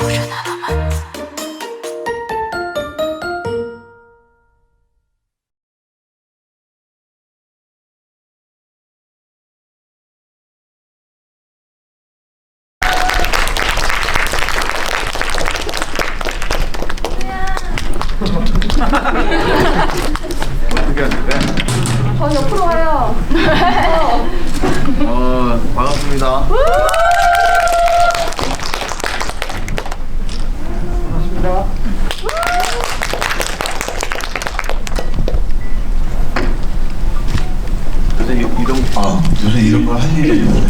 어떻게 하는데? 옆으로 와요. 반갑습니다. 반갑습니다. 요새 이런 걸 할 일이 있는데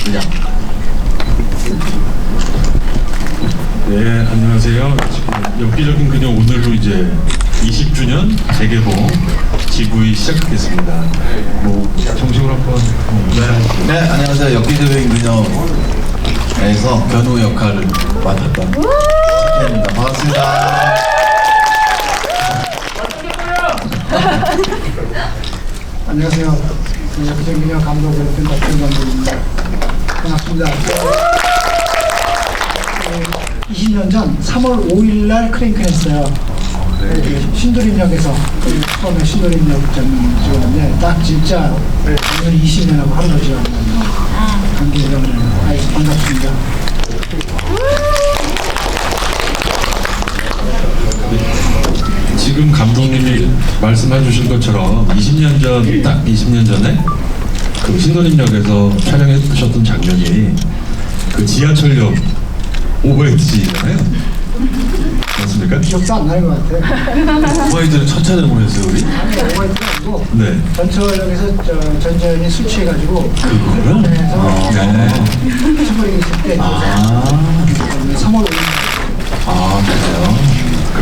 그냥 네, 안녕하세요. 지금 엽기적인 그녀 오늘로 이제 20주년 재개봉 GV 시작됐습니다. 뭐 정식으로 한번 네, 안녕하세요. 엽기적인 그녀에서 견우 역할을 맡았던 차태현입니다. 반갑습니다. 안녕하세요. 엽기적인 그녀 감독을 했던 박준 감독입니다. 반갑습니다. 20년 전 3월 5일 날 크랭크 했어요. 신도림역에서 처음에 신도림역 장면 찍었는데 딱 진짜 오늘 20년하고 하루를 지났거든요. 관계자분들 아주 반갑습니다. 지금 감독님이 말씀해 주신 것처럼 20년 전, 딱 20년 전에 그 신도림역에서 촬영해주셨던 장면이 그 지하철역 오버헤드지잖아요. 맞습니까? 기억도 안 나는 것 같아. 오마이들은 첫 촬영을 했어요, 우리? 오버헤드가 아니고 네. 전철역에서 전재현이 술 취해가지고 그거요? 그래서 수고리 있을 때 3월 5일 그래요?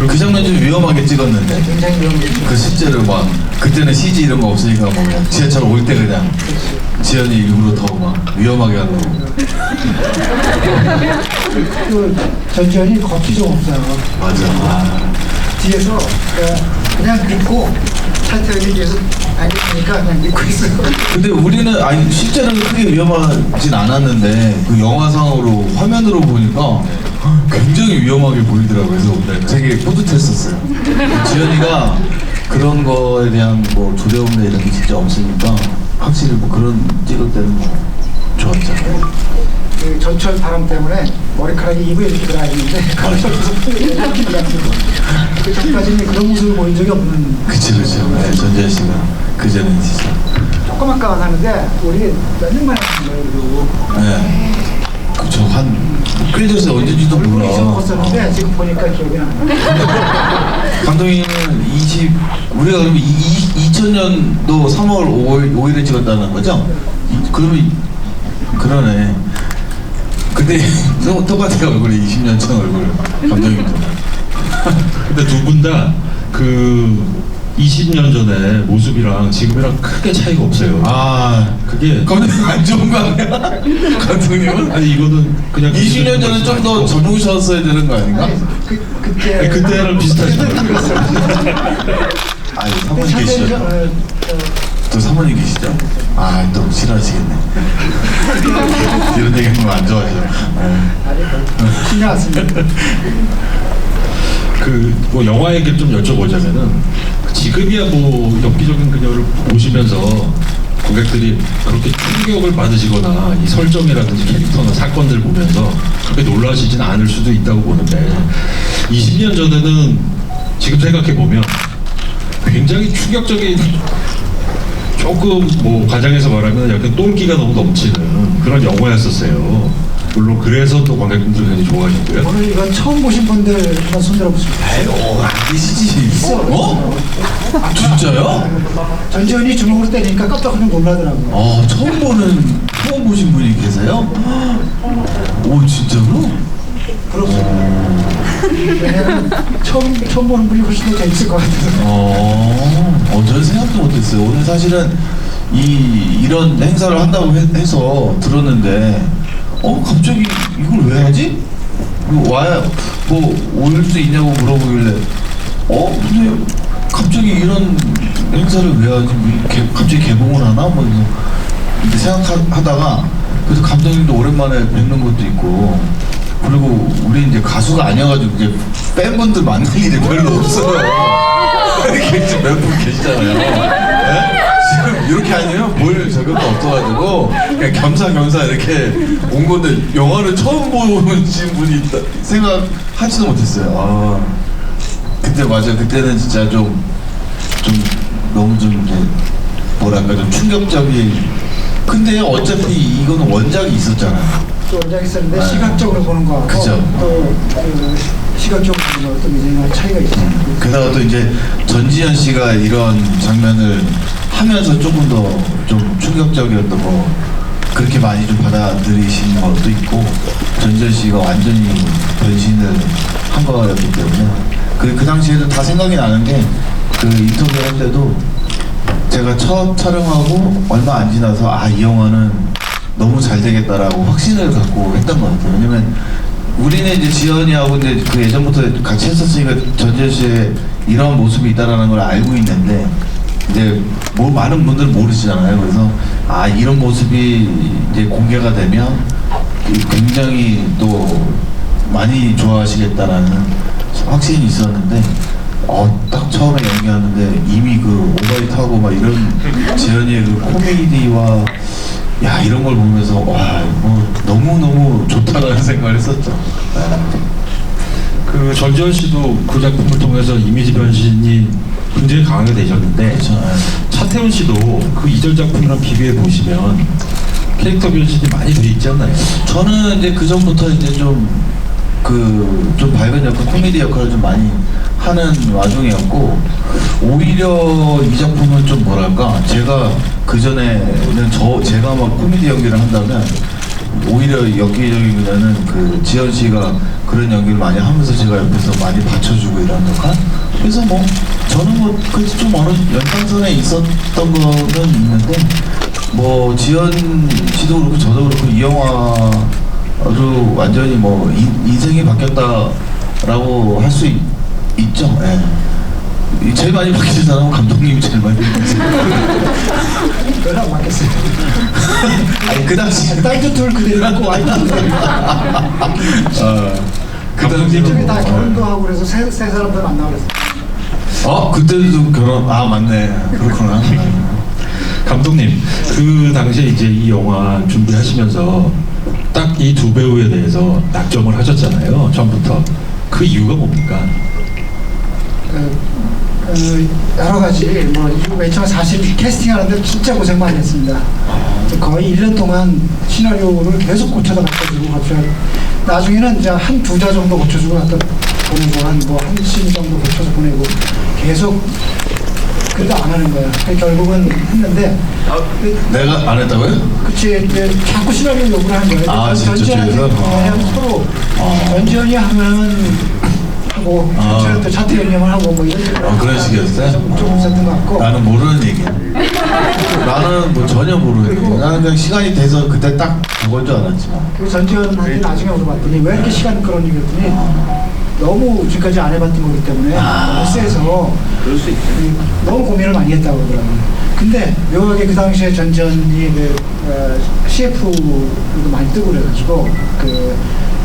그 장면 좀 위험하게 찍었는데 굉장히 위험했죠. 그 실제로 막 그때는 CG 이런 거 없으니까 뭐 그냥 지하철 올 때 그냥 지연이 일부러 더 막 위험하게 하고 그 전지현이 겁이 좀 없어요. 맞아. 뒤에서 그냥 믿고 차태현이 뒤에서 알겠으니까 그냥 믿고 있어요. 근데 우리는 아니 실제로는 크게 위험하진 않았는데 그 영화상으로 화면으로 보니까 굉장히 위험하게 보이더라고요. 그래서 되게 뿌듯했었어요. 지연이가 그런 거에 대한 뭐 두려움이나 이런 게 진짜 없으니까 확실히 뭐 그런 찍을 때는 뭐 좋았잖아요. 그 전철 바람 때문에 머리카락이 입에 이렇게 들어가 있는데 그걸 그 전까지는 그런 모습을 보인 적이 없는. 그치. 네, 전재현 씨가 그전엔 진짜. 조그맣게 하는데 우리 몇 년 만에 하는 거예요. 그리고 네. 그쵸. 꽤 됐어요. 언제인지도 몰라. 잊어먹었었는데 지금 보니까 기억이 나요. 감독님은 우리가 그러면 2000년도 3월 5일에 찍었다는 거죠? 그러면 그러네. 근데 똑같아요. 얼굴이 20년 전 얼굴 감독님도. 근데 두 분 다 그 20년 전에 모습이랑 지금이랑 크게 차이가 없어요. 그게 감독님 안 좋은 거 아니야? 감독님은? 아니 이거는 그냥 20년 전에 좀 더 젊으셨어야 되는 거 아닌가? 그때 그때랑 비슷하지. 아니 사모님 계시죠? 또 사모님 계시죠? 또 싫어하시겠네. 이런 얘기 하면 안 좋아하죠. 신경 안 씁니다. 뭐 영화 얘기를 좀 여쭤보자면은 지금이야 뭐 엽기적인 그녀를 보시면서 고객들이 그렇게 충격을 받으시거나 이 설정이라든지 캐릭터나 사건들 보면서 그렇게 놀라시진 않을 수도 있다고 보는데 20년 전에는 지금 생각해 보면 굉장히 충격적인 조금 뭐 가장에서 말하면 약간 똘끼가 너무 넘치는 그런 영화였었어요. 물론 그래서 또 관객분들이 굉장히 좋아하셨고요. 오늘 이건 처음 보신 분들만 손들어 보십시오. 안 계시지? 진짜요? 전지현이 주먹으로 때리니까 깜짝 그냥 놀라더라고요. 처음 보신 분이 계세요? 오, 진짜로? 그렇습니다. 왜냐면 처음 보는 분이 훨씬 더 재밌을 것 같아서. 저는 생각도 못했어요. 오늘 사실은 이런 행사를 한다고 해서 들었는데, 갑자기 이걸 왜 하지? 올 수 있냐고 물어보길래, 근데 갑자기 이런 행사를 왜 하지? 갑자기 개봉을 하나? 뭐 이렇게 생각하다가, 그래서 감독님도 오랜만에 뵙는 것도 있고, 그리고 우리 이제 가수가 아니어가지고 이제 팬분들 만날 일이 별로 없어요. 이렇게 지금 몇 분 계시잖아요. 네? 지금 이렇게 아니에요? 볼 저것도 없어가지고 그냥 겸사겸사 이렇게 온 건데 영화를 처음 보신 분이 있다 생각하지도 못했어요. 그때 맞아요. 그때는 진짜 좀 너무 좀 이제 뭐랄까 좀 충격적인. 근데 어차피 이거는 원작이 있었잖아요. 또 원작이 있었는데 네. 시각적으로 보는 거하고 그죠. 또그 시각적으로 보는 거하고 또 굉장히 차이가 있어요. 게다가 또 이제 전지현 씨가 이런 장면을 하면서 조금 더 좀 충격적이었던 거 그렇게 많이 좀 받아들이신 것도 있고 전지현 씨가 완전히 변신을 한 거였기 때문에 그 당시에도 다 생각이 나는 게 그 인터뷰 할 때도 제가 첫 촬영하고 얼마 안 지나서 이 영화는 너무 잘 되겠다라고 확신을 갖고 했던 것 같아요. 왜냐면 우리는 이제 지연이하고 이제 그 예전부터 같이 했었으니까 전지현 씨의 이런 모습이 있다라는 걸 알고 있는데 이제 뭐 많은 분들은 모르시잖아요. 그래서 이런 모습이 이제 공개가 되면 굉장히 또 많이 좋아하시겠다라는 확신이 있었는데 딱 처음에 연기하는데 이미 그 오바이트하고 막 이런 지연이의 그 코미디와 이런 걸 보면서 뭐 너무너무 좋다라는 생각을 했었죠. 그 전지현 씨도 그 작품을 통해서 이미지 변신이 굉장히 강하게 되셨는데 그렇죠. 차태현 씨도 그 이전 작품이랑 비교해 보시면 캐릭터 변신이 많이 돼 있지 않나요? 저는 이제 그 전부터 이제 좀 밝은 역할, 코미디 역할을 좀 많이 하는 와중이었고 오히려 이 작품은 좀 뭐랄까 제가 그 전에는 제가 막 코미디 연기를 한다면 오히려 엽기적이보다는 그 지현 씨가 그런 연기를 많이 하면서 제가 옆에서 많이 받쳐주고 이런 역할. 그래서 뭐 저는 뭐 그 좀 어느 연장선에 있었던 거는 있는데 뭐 지현 씨도 그렇고 저도 그렇고 이 영화로 완전히 뭐 인생이 바뀌었다라고 할 수 있죠. 예. 제일 많이 바뀌신 사람은 감독님이 제일 많이 바뀌었어요. 그걸 안 맞겠어요. 아니 그 당시 타이틀 그대로 있고 와이프 그 당시 저기 다 결혼도 하고 그래서 세 사람들 만나고 그랬어요. 그때도 결혼 맞네. 그렇구나. 감독님, 그 당시에 이제 이 영화 준비하시면서 딱 이 두 배우에 대해서 낙점을 하셨잖아요. 처음부터. 그 이유가 뭡니까? 여러 가지 뭐 맨 처음에 사실 캐스팅하는데 진짜 고생 많이 했습니다. 거의 1년 동안 시나리오를 계속 고쳐다 갖다 주고 나중에는 이제 한 두 자 정도 고쳐주고 갖다 보내고 한 씬 정도 고쳐서 보내고 계속 그래도 안 하는 거야. 결국은 했는데 내가 안 했다고요? 그치 자꾸 시나리오 요구를 한 거예요. 진짜 서로 전지현이 하면 하고 전지현 차태현 형을 하고 뭐 이런 식으로 그런 식이었어요? 좀 있었던 것 같고 나는 모르는 얘기야. 나는 뭐 전혀 모르는 얘기. 나는 그냥 시간이 돼서 그때 딱 그건 줄 알았지만. 그 전지현한테 나중에 물어봤더니 왜 이렇게 시간 끌었니 그랬더니 너무 지금까지 안 해봤던 거기 때문에 너무 세서 그럴 수 있지. 너무 고민을 많이 했다고 그러더라고요. 근데 묘하게 그 당시에 전지현이 CF도 많이 뜨고 그래가지고 그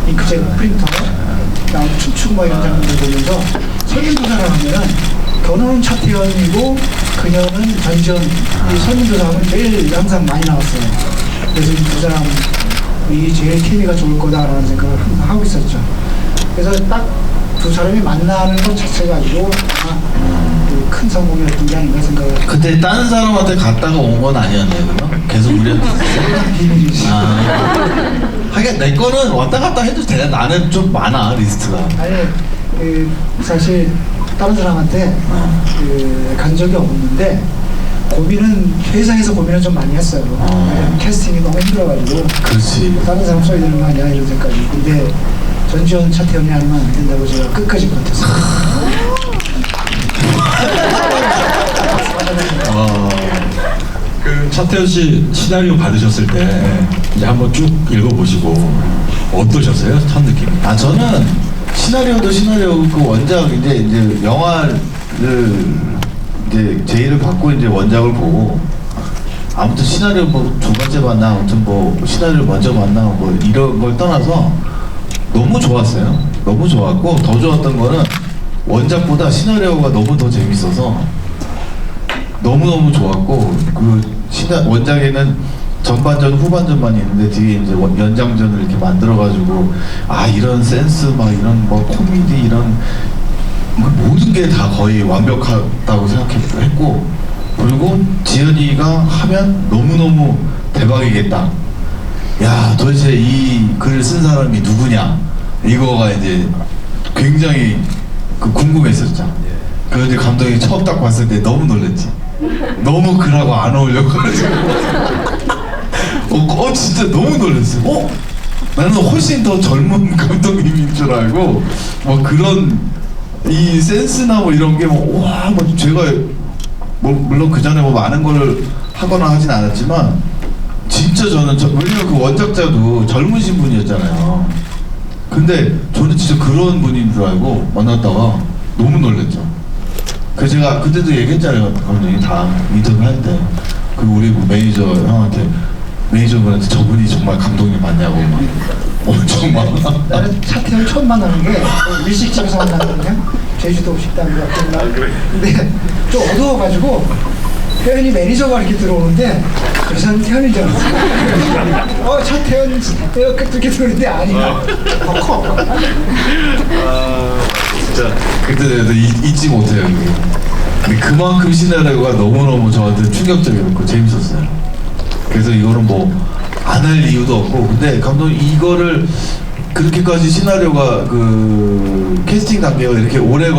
잉크젯 프린터 춤추고 뭐 이런 장면들 보면서 설문조사를 하면은 견우는 차태현이고 그녀는 전지현 이 설문조사하면 제일 항상 많이 나왔어요. 그래서 이 두 사람이 제일 케미가 좋을 거다라는 생각을 항상 하고 있었죠. 그래서 딱 두 사람이 만나는 것 자체가 가지고 큰 성공이었던 게 아닌가 생각을 해요. 그때 다른 사람한테 갔다가 온 건 아니었네요, 그럼? 계속 우리한테. 비밀이지. 하긴 내 거는 왔다 갔다 해도 돼. 나는 좀 많아, 리스트가. 아니 사실 다른 사람한테 간 적이 없는데 고민은 회사에서 고민을 좀 많이 했어요. 캐스팅이 너무 힘들어가지고 그렇지. 다른 사람 써야 되는 거 아니야 이런 생각이. 근데 전지현 차태현이 하면 안 된다고 제가 끝까지 버텼어요. 그 차태현 씨 시나리오 받으셨을 때 이제 한번 쭉 읽어보시고 어떠셨어요? 첫 느낌이? 저는 시나리오도 시나리오 그 원작 이제 영화를 이제 제의를 받고 이제 원작을 보고 아무튼 시나리오 뭐 두 번째 봤나 아무튼 뭐 시나리오 먼저 봤나 뭐 이런 걸 떠나서 너무 좋았어요. 너무 좋았고 더 좋았던 거는 원작보다 시나리오가 너무 더 재밌어서 너무너무 좋았고 그 원작에는 전반전 후반전만 있는데 뒤에 이제 연장전을 이렇게 만들어가지고 아 이런 센스 막 이런 뭐 코미디 이런 모든 게 다 거의 완벽하다고 생각했고 그리고 지연이가 하면 너무너무 대박이겠다. 야 도대체 이 글을 쓴 사람이 누구냐 이거가 이제 굉장히 그 궁금했었죠. 그런데 감독이 처음 딱 봤을 때 너무 놀랬지. 너무 글하고 안 어울려가지고 진짜 너무 놀랐어요. 나는 훨씬 더 젊은 감독님인 줄 알고 뭐 그런 이 센스나 뭐 이런 게 뭐 와 뭐 제가 뭐 물론 그 전에 뭐 많은 걸 하거나 하진 않았지만 진짜 저는 왜냐면 그 원작자도 젊으신 분이었잖아요. 근데 저는 진짜 그런 분인 줄 알고 만났다가 너무 놀랐죠. 그래서 제가 그때도 얘기했잖아요. 감독님 다 인터뷰 할 때 그 우리 매니저 형한테 매니저분한테 저분이 정말 감독님 맞냐고 막 엄청 막 나는 차태현 처음 만나는 게 일식집에서 만났거든요. 제주도 식당이라. 근데 좀 어두워가지고 태현이 매니저가 이렇게 들어오는데 그래서 태현인 줄 알았어요. 차태현 그렇게 들어오는데 아니야. 더 커. 진짜 그때 잊지 못해요 이게. 근데 그만큼 시나리오가 너무너무 저한테 충격적이었고 재밌었어요. 그래서 이거는 뭐 안 할 이유도 없고 근데 감독님 이거를 그렇게까지 시나리오가 그 캐스팅 단계가 이렇게 오래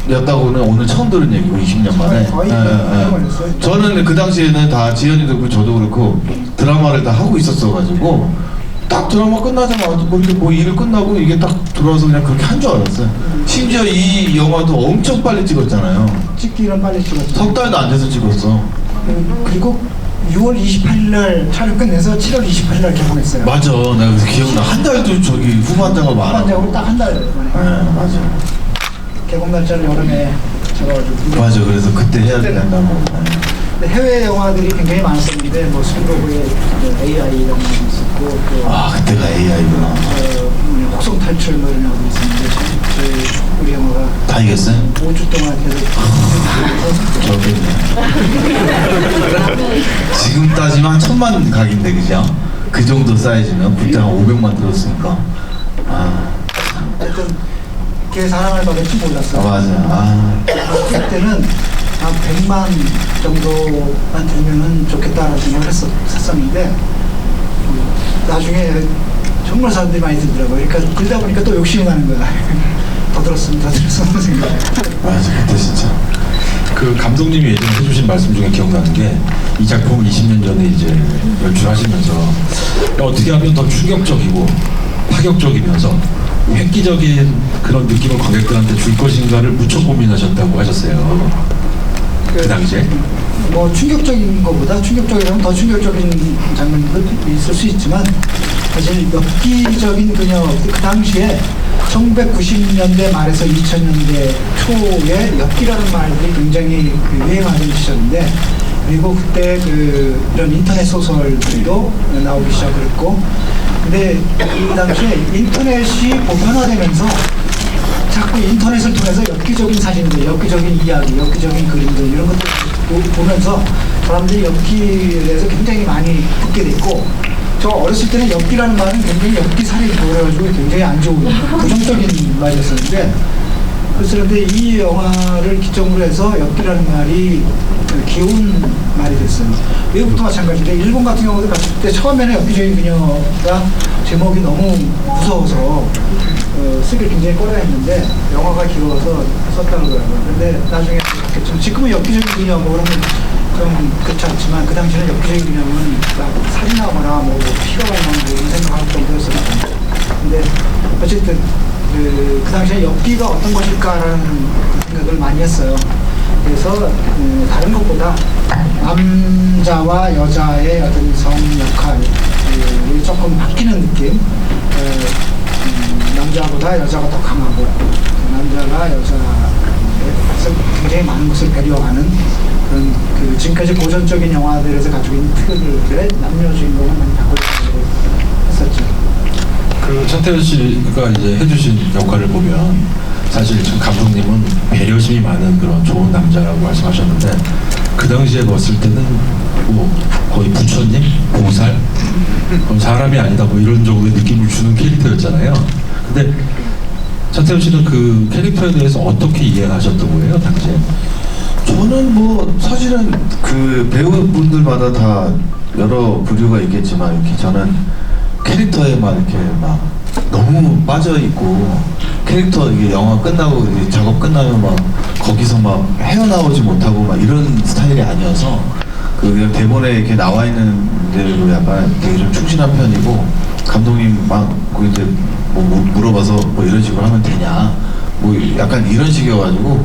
걸렸다고는 오늘 처음 들은 얘기고 20년 만에. 거의 걸렸어요. 저는 그 당시에는 다 지연이도 그렇고 저도 그렇고 드라마를 다 하고 있었어가지고 딱 드라마 끝나자마자 뭐 일을 끝나고 이게 딱 들어와서 그냥 그렇게 한 줄 알았어요. 심지어 이 영화도 엄청 빨리 찍었잖아요. 찍기는 빨리 찍었죠. 석 달도 안 돼서 찍었어. 그리고 6월 28일 날 촬영 끝내서 7월 28일 날 개봉했어요. 맞아, 내가 그래서 기억나. 한 달도 저기 후반장을 말하고. 후반작으로 딱 한 달 만에. 네, 맞아. 개봉 날짜를 여름에 잡아가지고. 맞아, 그래서 그때 해야 된다고. 근데 해외 영화들이 굉장히 많았었는데 뭐 스피드버그의 AI라는 영화도 있었고 또 그때가 AI구나. 혹성 탈출 뭐 이런 영화도 있었는데 저희 우리 영화가 다 이겼어요? 5주 동안 계속 지금 따지면 한 1000만 각인데, 그죠? 그 정도 사이즈면 극장 500만 들었으니까. 하여튼 걔 사랑을 받을 줄 몰랐어요. 맞아. 그때는 한 100만 정도만 들면은 좋겠다라는 생각을 했었는데 나중에 정말 사람들이 많이 들더라고요. 그러니까 들다 보니까 또 욕심이 나는 거야. 더 들었으면 생각. 맞아, 그때 진짜. 그 감독님이 예전에 해주신 말씀 중에 기억나는 게 이 작품을 20년 전에 이제 연출하시면서 어떻게 하면 더 충격적이고 파격적이면서 획기적인 그런 느낌을 관객들한테 줄 것인가를 무척 고민하셨다고 하셨어요. 그 당시에? 뭐 충격적인 것보다 충격적이라면 더 충격적인 장면도 있을 수 있지만 사실 엽기적인 그녀 그 당시에 1990년대 말에서 2000년대 초에 엽기라는 말들이 굉장히 유행하던 시절인데 그리고 그때 이런 인터넷 소설들도 나오기 시작했고 근데 이 당시에 인터넷이 보편화되면서 자꾸 인터넷을 통해서 엽기적인 사진들, 엽기적인 이야기, 엽기적인 그림들 이런 것들 보면서 사람들이 엽기에 대해서 굉장히 많이 듣게 됐고 저 어렸을 때는 엽기라는 말은 굉장히 엽기살이 그래가지고 굉장히 안 좋은 부정적인 말이었었는데 그런데 이 영화를 기점으로 해서 엽기라는 말이 귀여운 말이 됐어요. 외국도 마찬가지인데 일본 같은 경우도 갔을 때 처음에는 엽기적인 그녀가 제목이 너무 무서워서 쓰기를 굉장히 꺼려했는데 영화가 길어서 썼다고 그러더라고요. 근데 나중에 바뀌었지만 지금은 엽기적인 그녀 뭐 그런 좀 그렇지 않지만 그 당시에는 엽기적인 그녀는 살인하거나 뭐 피가 나는 뭐 이런 생각할 정도였었거든요. 근데 어쨌든 그 당시에 엽기가 어떤 것일까라는 생각을 많이 했어요. 그래서 다른 것보다 남자와 여자의 어떤 성 역할이 조금 바뀌는 느낌. 남자보다 여자가 더 강하고 남자가 여자에서 굉장히 많은 것을 배려하는 그런 지금까지 고전적인 영화들에서 가지고 있는 틀들의 남녀 주인공을 많이 바꾸려고 했었죠. 그 차태현 씨가 이제 해주신 역할을 보면 사실 지금 감독님은 배려심이 많은 그런 좋은 남자라고 말씀하셨는데 그 당시에 봤을 때는 뭐 거의 부처님, 보살, 사람이 아니다 뭐 이런 정도의 느낌을 주는 캐릭터였잖아요. 근데 차태현 씨는 그 캐릭터에 대해서 어떻게 이해하셨던 거예요, 당시에? 저는 뭐 사실은 그 배우분들마다 다 여러 부류가 있겠지만 이렇게 저는 캐릭터에만 이렇게 막 너무 빠져 있고 캐릭터 이게 영화 끝나고 이제 작업 끝나면 막 거기서 막 헤어나오지 못하고 막 이런 스타일이 아니어서 그 그냥 대본에 이렇게 나와 있는 대로 약간 되게 좀 충실한 편이고 감독님 막 그 이제 뭐 물어봐서 뭐 이런 식으로 하면 되냐 뭐 약간 이런 식이어가지고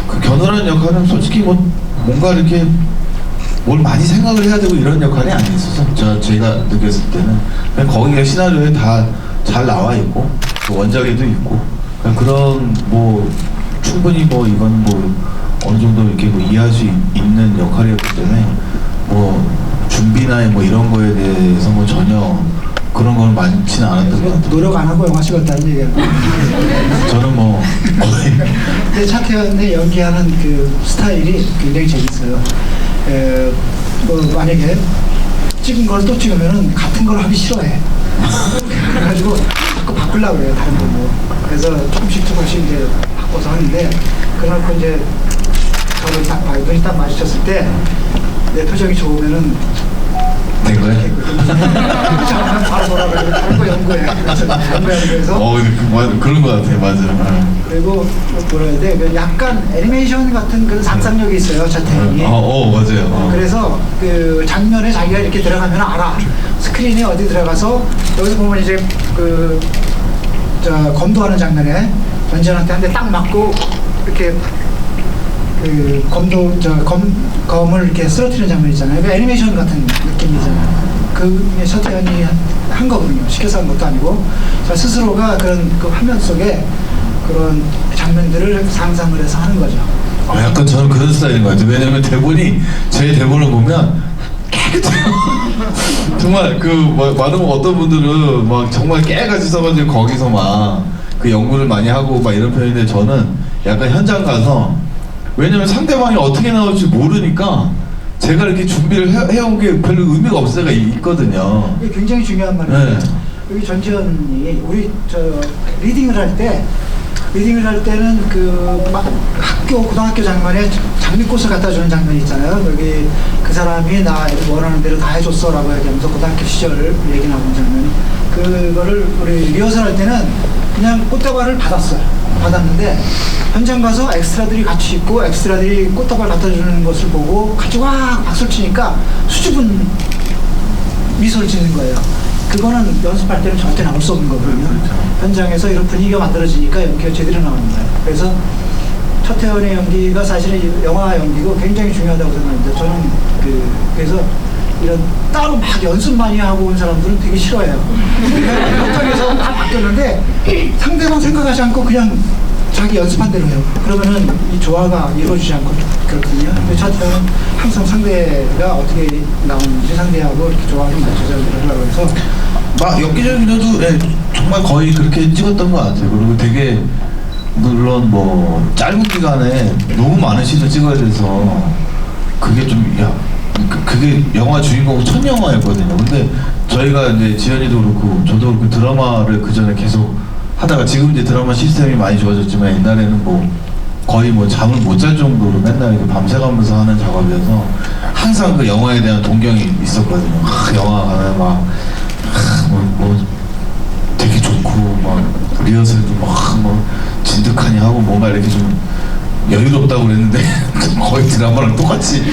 그 겨누라는 역할은 솔직히 뭐 뭔가 이렇게 뭘 많이 생각을 해야 되고 이런 역할이 아니었어서 제가 느꼈을 때는 그냥 거기가 시나리오에 다 잘 나와 있고 또 원작에도 있고 그런 뭐 충분히 뭐 이건 뭐 어느 정도 이렇게 뭐 이해할 수 있는 역할이었기 때문에 뭐 준비나 뭐 이런 거에 대해서 뭐 전혀 그런 건 많지는 않았던 것 같아요. 노력 안 하고 영화 찍었다는 얘기야. 저는 뭐 거의 근데 차태현의 연기하는 그 스타일이 굉장히 재밌어요. 뭐 만약에 찍은 걸 또 찍으면은 같은 걸 하기 싫어해. 그래가지고 자꾸 바꾸려고 그래요, 다른 걸로. 그래서 조금씩 이제 바꿔서 하는데, 그래놓고 이제 저를 딱 봐, 눈이 딱 마주쳤을 때 내 표정이 좋으면은 된 거예요? 바로 돌아가고 다른 거 연구해. 그래서 그런 것 같아요, 맞아요. 그리고 뭐라 해야 돼? 그 약간 애니메이션 같은 그런 상상력이 있어요, 차태현이. 맞아요. 그래서 그 장면에 자기가 이렇게 들어가면 알아. 스크린에 어디 들어가서 여기서 보면 이제 그 검도하는 장면에 전지현한테 한 대 딱 맞고 이렇게 그 검을 이렇게 쓰러뜨리는 장면 있잖아요. 그 애니메이션 같은 느낌이잖아요. 그 차태현이 한 거거든요. 시켜서 한 것도 아니고 스스로가 그런 그 화면 속에 그런 장면들을 상상을 해서 하는 거죠. 약간 저는 그런 스타일인 것 같아요. 왜냐면 대본이 제 대본을 보면 깨끗해요. 정말 그 많은 어떤 분들은 막 정말 깨같이 써가지고 거기서 막 그 연구를 많이 하고 막 이런 편인데 저는 약간 현장 가서 왜냐면 상대방이 어떻게 나올지 모르니까 제가 이렇게 준비를 해온 게 별로 의미가 없을 때가 있거든요. 이게 굉장히 중요한 말이에요. 네. 여기 전지현이 우리 리딩을 할 때는 그 막 고등학교 장면에 장미꽃을 갖다 주는 장면이 있잖아요. 여기 그 사람이 나 원하는 대로 다 해줬어라고 얘기하면서 고등학교 시절 얘기 나오는 장면. 그거를 우리 리허설 할 때는 그냥 꽃다발을 받았는데 현장 가서 엑스트라들이 같이 있고 엑스트라들이 꽃다발 갖다 주는 것을 보고 같이 와 박수를 치니까 수줍은 미소를 짓는 거예요. 그거는 연습할 때는 절대 나올 수 없는 거거든요. 현장에서 이런 분위기가 만들어지니까 연기가 제대로 나옵니다. 그래서 차태현의 연기가 사실은 영화 연기고 굉장히 중요하다고 생각합니다. 저는 그래서 이런 따로 막 연습 많이 하고 온 사람들은 되게 싫어해요. 현장에서 다 바뀌었는데 상대방 생각하지 않고 그냥 자기 연습한 대로 해요. 그러면은 이 조화가 이루어지지 않고 그렇거든요. 근데 차태현은 항상 상대가 어떻게 나오는지 상대하고 이렇게 조화를 맞춰서 하려고 해서 막 엽기적이라도 정말 거의 그렇게 찍었던 것 같아요. 그리고 되게 물론 뭐 짧은 기간에 너무 많은 씬을 찍어야 돼서 그게 그게 영화 주인공 첫 영화였거든요. 근데 저희가 이제 지현이도 그렇고 저도 그렇고 드라마를 그 전에 계속 하다가 지금 이제 드라마 시스템이 많이 좋아졌지만 옛날에는 뭐 거의 뭐 잠을 못 잘 정도로 맨날 이렇게 밤새가면서 하는 작업이어서 항상 그 영화에 대한 동경이 있었거든요. 영화 가면 뭐 되게 좋고 막 리허설도 막 진득하니 하고 뭔가 이렇게 좀 여유롭다고 그랬는데 거의 드라마랑 똑같이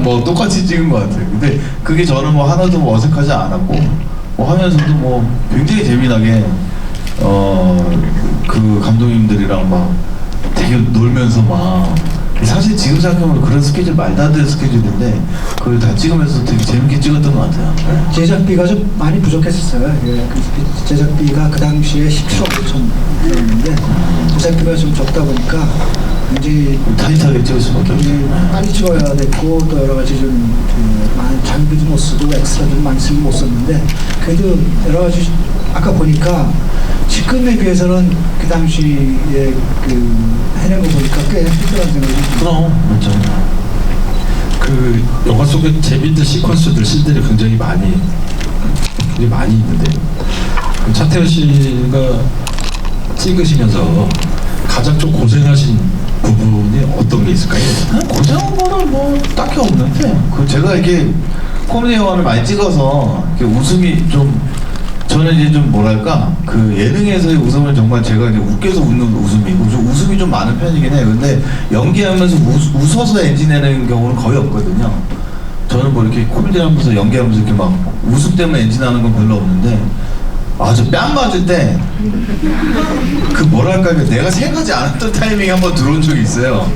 뭐 똑같이 찍은 것 같아요. 근데 그게 저는 뭐 하나도 뭐 어색하지 않았고 뭐 하면서도 뭐 굉장히 재미나게 그 감독님들이랑 막 되게 놀면서 막 사실 지금 생각하면 그런 스케줄 말도 안 되는 스케줄인데 그걸 다 찍으면서 되게 재밌게 찍었던 것 같아요. 네. 제작비가 좀 많이 부족했었어요. 예, 그 제작비가 그 당시에 17억 5천이었는데 제작비가 좀 적다 보니까 굉장히 타이트하게 찍을 수밖에 없죠. 빨리 찍어야 됐고 또 여러 가지 좀그 많은 장비도 못 쓰고 엑스트라도 많이 쓰고 못 썼는데 그래도 여러 가지 아까 보니까 지금에 비해서는 그 당시에 그 해낸 거 보니까 꽤 힘들다는 생각이 좀 그럼 맞죠. 그 영화 속에 재밌는 시퀀스들 씬들이 굉장히 많이 있는데 그 차태현 씨가 찍으시면서 가장 좀 고생하신 부분이 어떤 게 있을까요? 고생한 거는 뭐 딱히 없는데 그 제가 이게 코미디 영화를 많이 찍어서 이렇게 웃음이 좀 저는 이제 좀 뭐랄까 그 예능에서의 웃음은 정말 제가 이제 웃겨서 웃는 웃음이고 좀 웃음이 좀 많은 편이긴 해요. 근데 연기하면서 웃어서 엔진내는 경우는 거의 없거든요. 저는 뭐 이렇게 코미디 하면서 연기하면서 이렇게 막 웃음 때문에 엔진하는 건 별로 없는데 아 저 뺨 맞을 때 그 뭐랄까 내가 생각하지 않았던 타이밍이 한번 들어온 적이 있어요.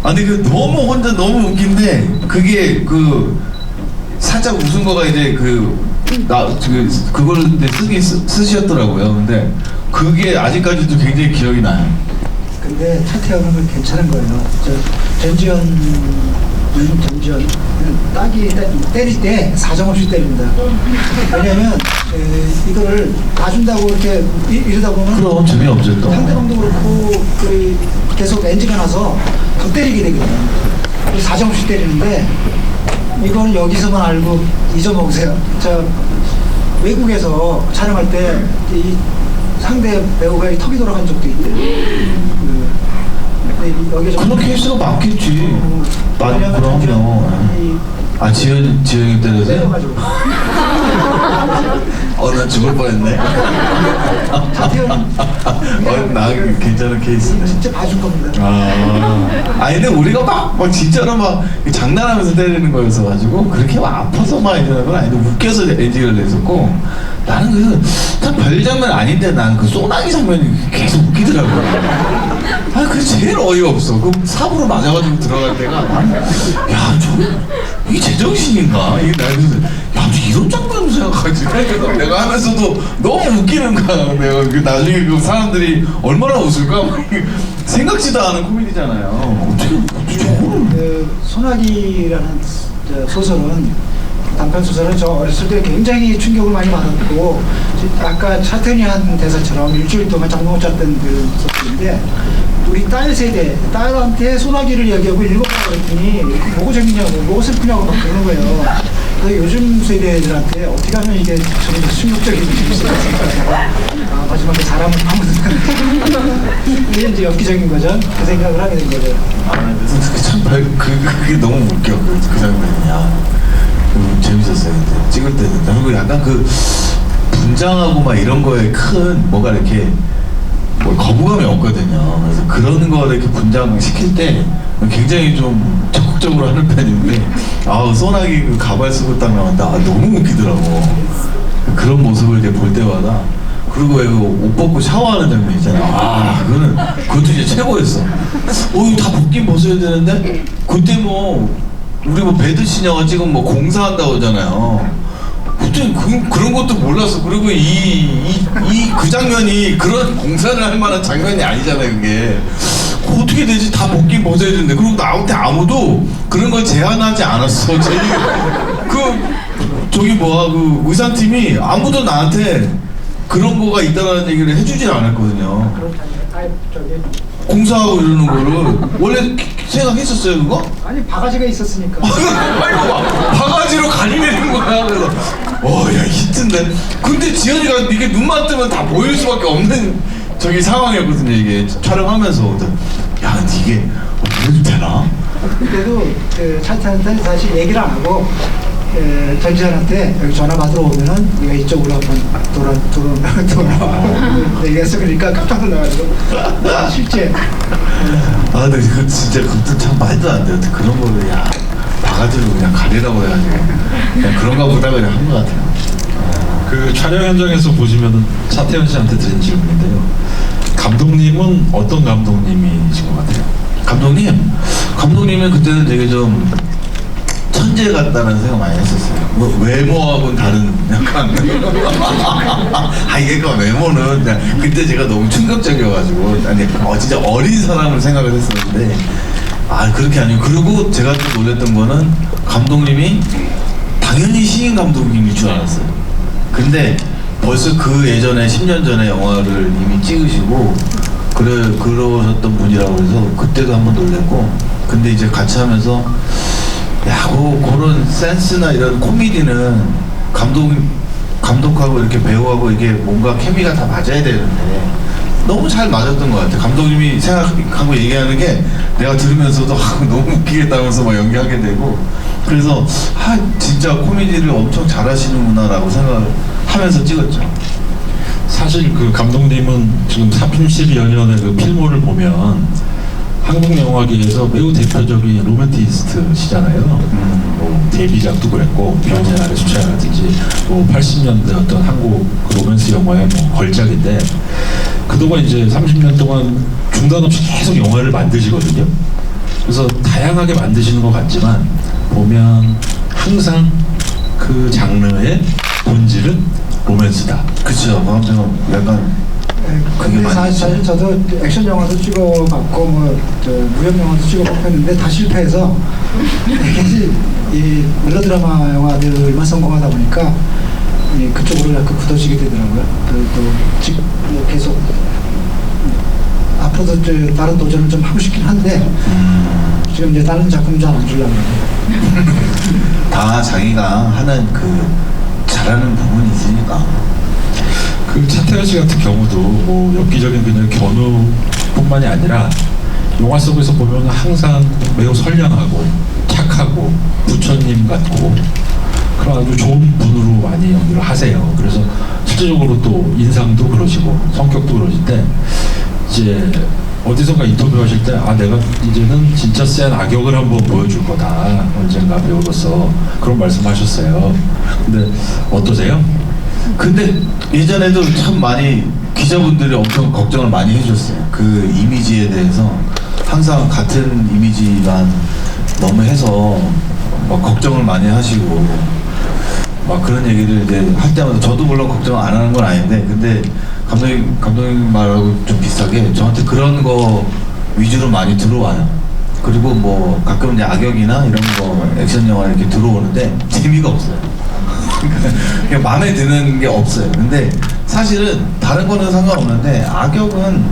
아 근데 그 너무 혼자 너무 웃긴데 그게 그 살짝 웃은 거가 이제 그걸 쓰셨더라고요. 근데 그게 아직까지도 굉장히 기억이 나요. 근데 차태현은 괜찮은 거예요. 전지현은 딱이 때릴 때 사정없이 때립니다. 왜냐면 이거를 놔준다고 이렇게 이러다 보면 그럼 재미없죠 또. 상대방도 그렇고 계속 엔지가 나서 더 때리게 되거든요. 그래서 사정없이 때리는데 이거는 여기서만 알고 잊어먹으세요. 자 외국에서 촬영할 때 이 상대 배우가 턱이 돌아간 적도 있대요. 여기 그런 케이스가 많겠지. 왜냐면 그럼요. 아 지영이 때려서요? 내려가지고 나 죽을 뻔했네. 나 괜찮은 케이스네. 진짜 봐준 겁니다. 아니 근데 우리가 막 진짜로 막 장난하면서 때리는 거여서 가지고 그렇게 막 아파서 막 이러는 건 아닌데 웃겨서 엔지를 냈었고 나는 별 장면 아닌데 나는 그 소나기 장면이 계속 웃기더라고. 그 제일 어이없어. 그 삽으로 맞아가지고 들어갈 때가 이게 제정신인가? 이게 나 그래서 이런 장면을 생각하지? 내가 하면서도 너무 웃기는 거야. 내가 나중에 그 사람들이 얼마나 웃을까? 생각지도 않은 코미디잖아요. 어떻게 저거를? 그 소나기라는 소설은 단편 소설은 저 어렸을 때 굉장히 충격을 많이 받았고 아까 차태현이 한 대사처럼 일주일 동안 잠도 못 잤던 그 소설인데 우리 딸 세대 딸한테 소나기를 얘기하고 읽어보라고 그랬더니 뭐가 재밌냐고 뭐가 슬프냐고 막 그러는 거예요. 그래서 요즘 세대들한테 어떻게 하면 이게 좀 더 충격적인 재밌을까 생각해서 마지막에 사람을 파묻는 이게 이제 엽기적인 거죠. 그 생각을 하게 된 거죠. 그게 너무 웃겨. 그 장면이야. 재밌었어요. 근데 찍을 때는 그리고 약간 그 분장하고 막 이런 거에 큰 뭐가 이렇게 뭐 거부감이 없거든요. 그래서 그런 거 이렇게 분장 시킬 때 굉장히 좀 적극적으로 하는 편인데 소나기 그 가발 쓰고 딱 나왔는데 너무 웃기더라고. 그런 모습을 이제 볼 때마다 그리고 왜 그 옷 벗고 샤워하는 장면 있잖아. 그것도 이제 최고였어. 다 벗긴 벗어야 되는데 그때 우리 배드신 영화 찍으면 공사한다고 하잖아요. 그때 그런 것도 몰랐어. 그리고 그 장면이 그런 공사를 할 만한 장면이 아니잖아요, 그게. 어떻게 되지? 다 벗긴 벗어야 되는데. 그리고 나한테 아무도 그런 걸 제안하지 않았어. 그 의상팀이 아무도 나한테 그런 거가 있다는 얘기를 해주질 않았거든요. 공사하고 이러는 거를 원래 생각했었어요, 그거? 아니 바가지가 있었으니까. 바가지로 가리내는 거야. 그래서 야 히트인데. 근데 지현이가 이게 눈만 뜨면 다 보일 수밖에 없는 상황이었거든요. 이게 촬영하면서. 야 근데 이게 그래도 되나? 그때도 차태현한테 사실 얘기를 안 하고 전지현한테 여기 전화 받으러 오면은 우리가 이쪽으로 한번 돌아 얘기했어. 그러니까 깜짝 놀라가지고 실제 근데 그 진짜 그것도 참 말도 안 돼요. 그런 거를 바가지로 그냥 가리라고 해가지고 그냥 그런가 보다 그냥 한 것 같아요. 그 촬영 현장에서 보시면은 차태현 씨한테 드린 질문인데요. 감독님은 어떤 감독님이신 것 같아요? 감독님? 감독님은 그때는 되게 좀 천재 같다는 생각 많이 했었어요. 뭐 외모하고는 다른 약간 아 얘가 외모는 그냥 그때 제가 너무 충격적이어가지고 아니 진짜 어린 사람을 생각을 했었는데 아 그렇게 아니고 그리고 제가 또 놀랬던 거는 감독님이 당연히 신인 감독님일 줄 알았어요. 근데 벌써 그 예전에 10년 전에 영화를 이미 찍으시고 그러셨던 분이라고 해서 그때도 한번 놀랬고 근데 이제 같이 하면서 야, 그런 센스나 이런 코미디는 감독하고 이렇게 배우하고 이게 뭔가 케미가 다 맞아야 되는데 너무 잘 맞았던 것 같아요. 감독님이 생각하고 얘기하는 게 내가 들으면서도 너무 웃기겠다면서 막 연기하게 되고 그래서 진짜 코미디를 엄청 잘하시는구나라고 생각하면서 찍었죠. 사실 그 감독님은 지금 30여년의 그 필모를 보면 한국 영화계에서 매우 대표적인 로맨티스트시잖아요. 뭐 데뷔작도 그랬고 변신 아래 수채화라든지 뭐 80년대 어떤 한국 그 로맨스 영화의 뭐 걸작인데 그동안 이제 30년 동안 중단 없이 계속 영화를 만드시거든요. 그래서 다양하게 만드시는 것 같지만 보면 항상 그 장르의 본질은 로맨스다. 그쵸. 약간 근데 사실 저도 액션 영화도 찍어봤고 무협 영화도 찍어봤고 했는데 다 실패해서 계속 이 멜로드라마 영화들만 성공하다 보니까 그쪽으로 약간 굳어지게 되더라고요. 그리고 뭐 계속 앞으로도 다른 도전을 좀 하고 싶긴 한데 지금 이제 다른 작품 잘 안 주려고 다 자기가 하는 잘하는 부분이 있으니까. 그 차태현 씨 같은 경우도 뭐 엽기적인 그냥 견우뿐만이 아니라 영화 속에서 보면 항상 매우 선량하고 착하고 부처님 같고 그런 아주 좋은 분으로 많이 연기를 하세요. 그래서 실제적으로 또 인상도 그러시고 성격도 그러신데 이제 어디선가 인터뷰 하실 때 내가 이제는 진짜 센 악역을 한번 보여줄 거다 언젠가 배우로서 그런 말씀하셨어요. 근데 어떠세요? 근데 예전에도 참 많이 기자분들이 엄청 걱정을 많이 해줬어요. 그 이미지에 대해서 항상 같은 이미지만 너무 해서 막 걱정을 많이 하시고 막 그런 얘기를 이제 할 때마다 저도 물론 걱정 안 하는 건 아닌데 근데 감독님 말하고 좀 비슷하게 저한테 그런 거 위주로 많이 들어와요. 그리고 뭐 가끔 이제 악역이나 이런 거 액션 영화 이렇게 들어오는데 재미가 없어요. 그냥 마음에 드는 게 없어요. 근데 사실은 다른 거는 상관없는데 악역은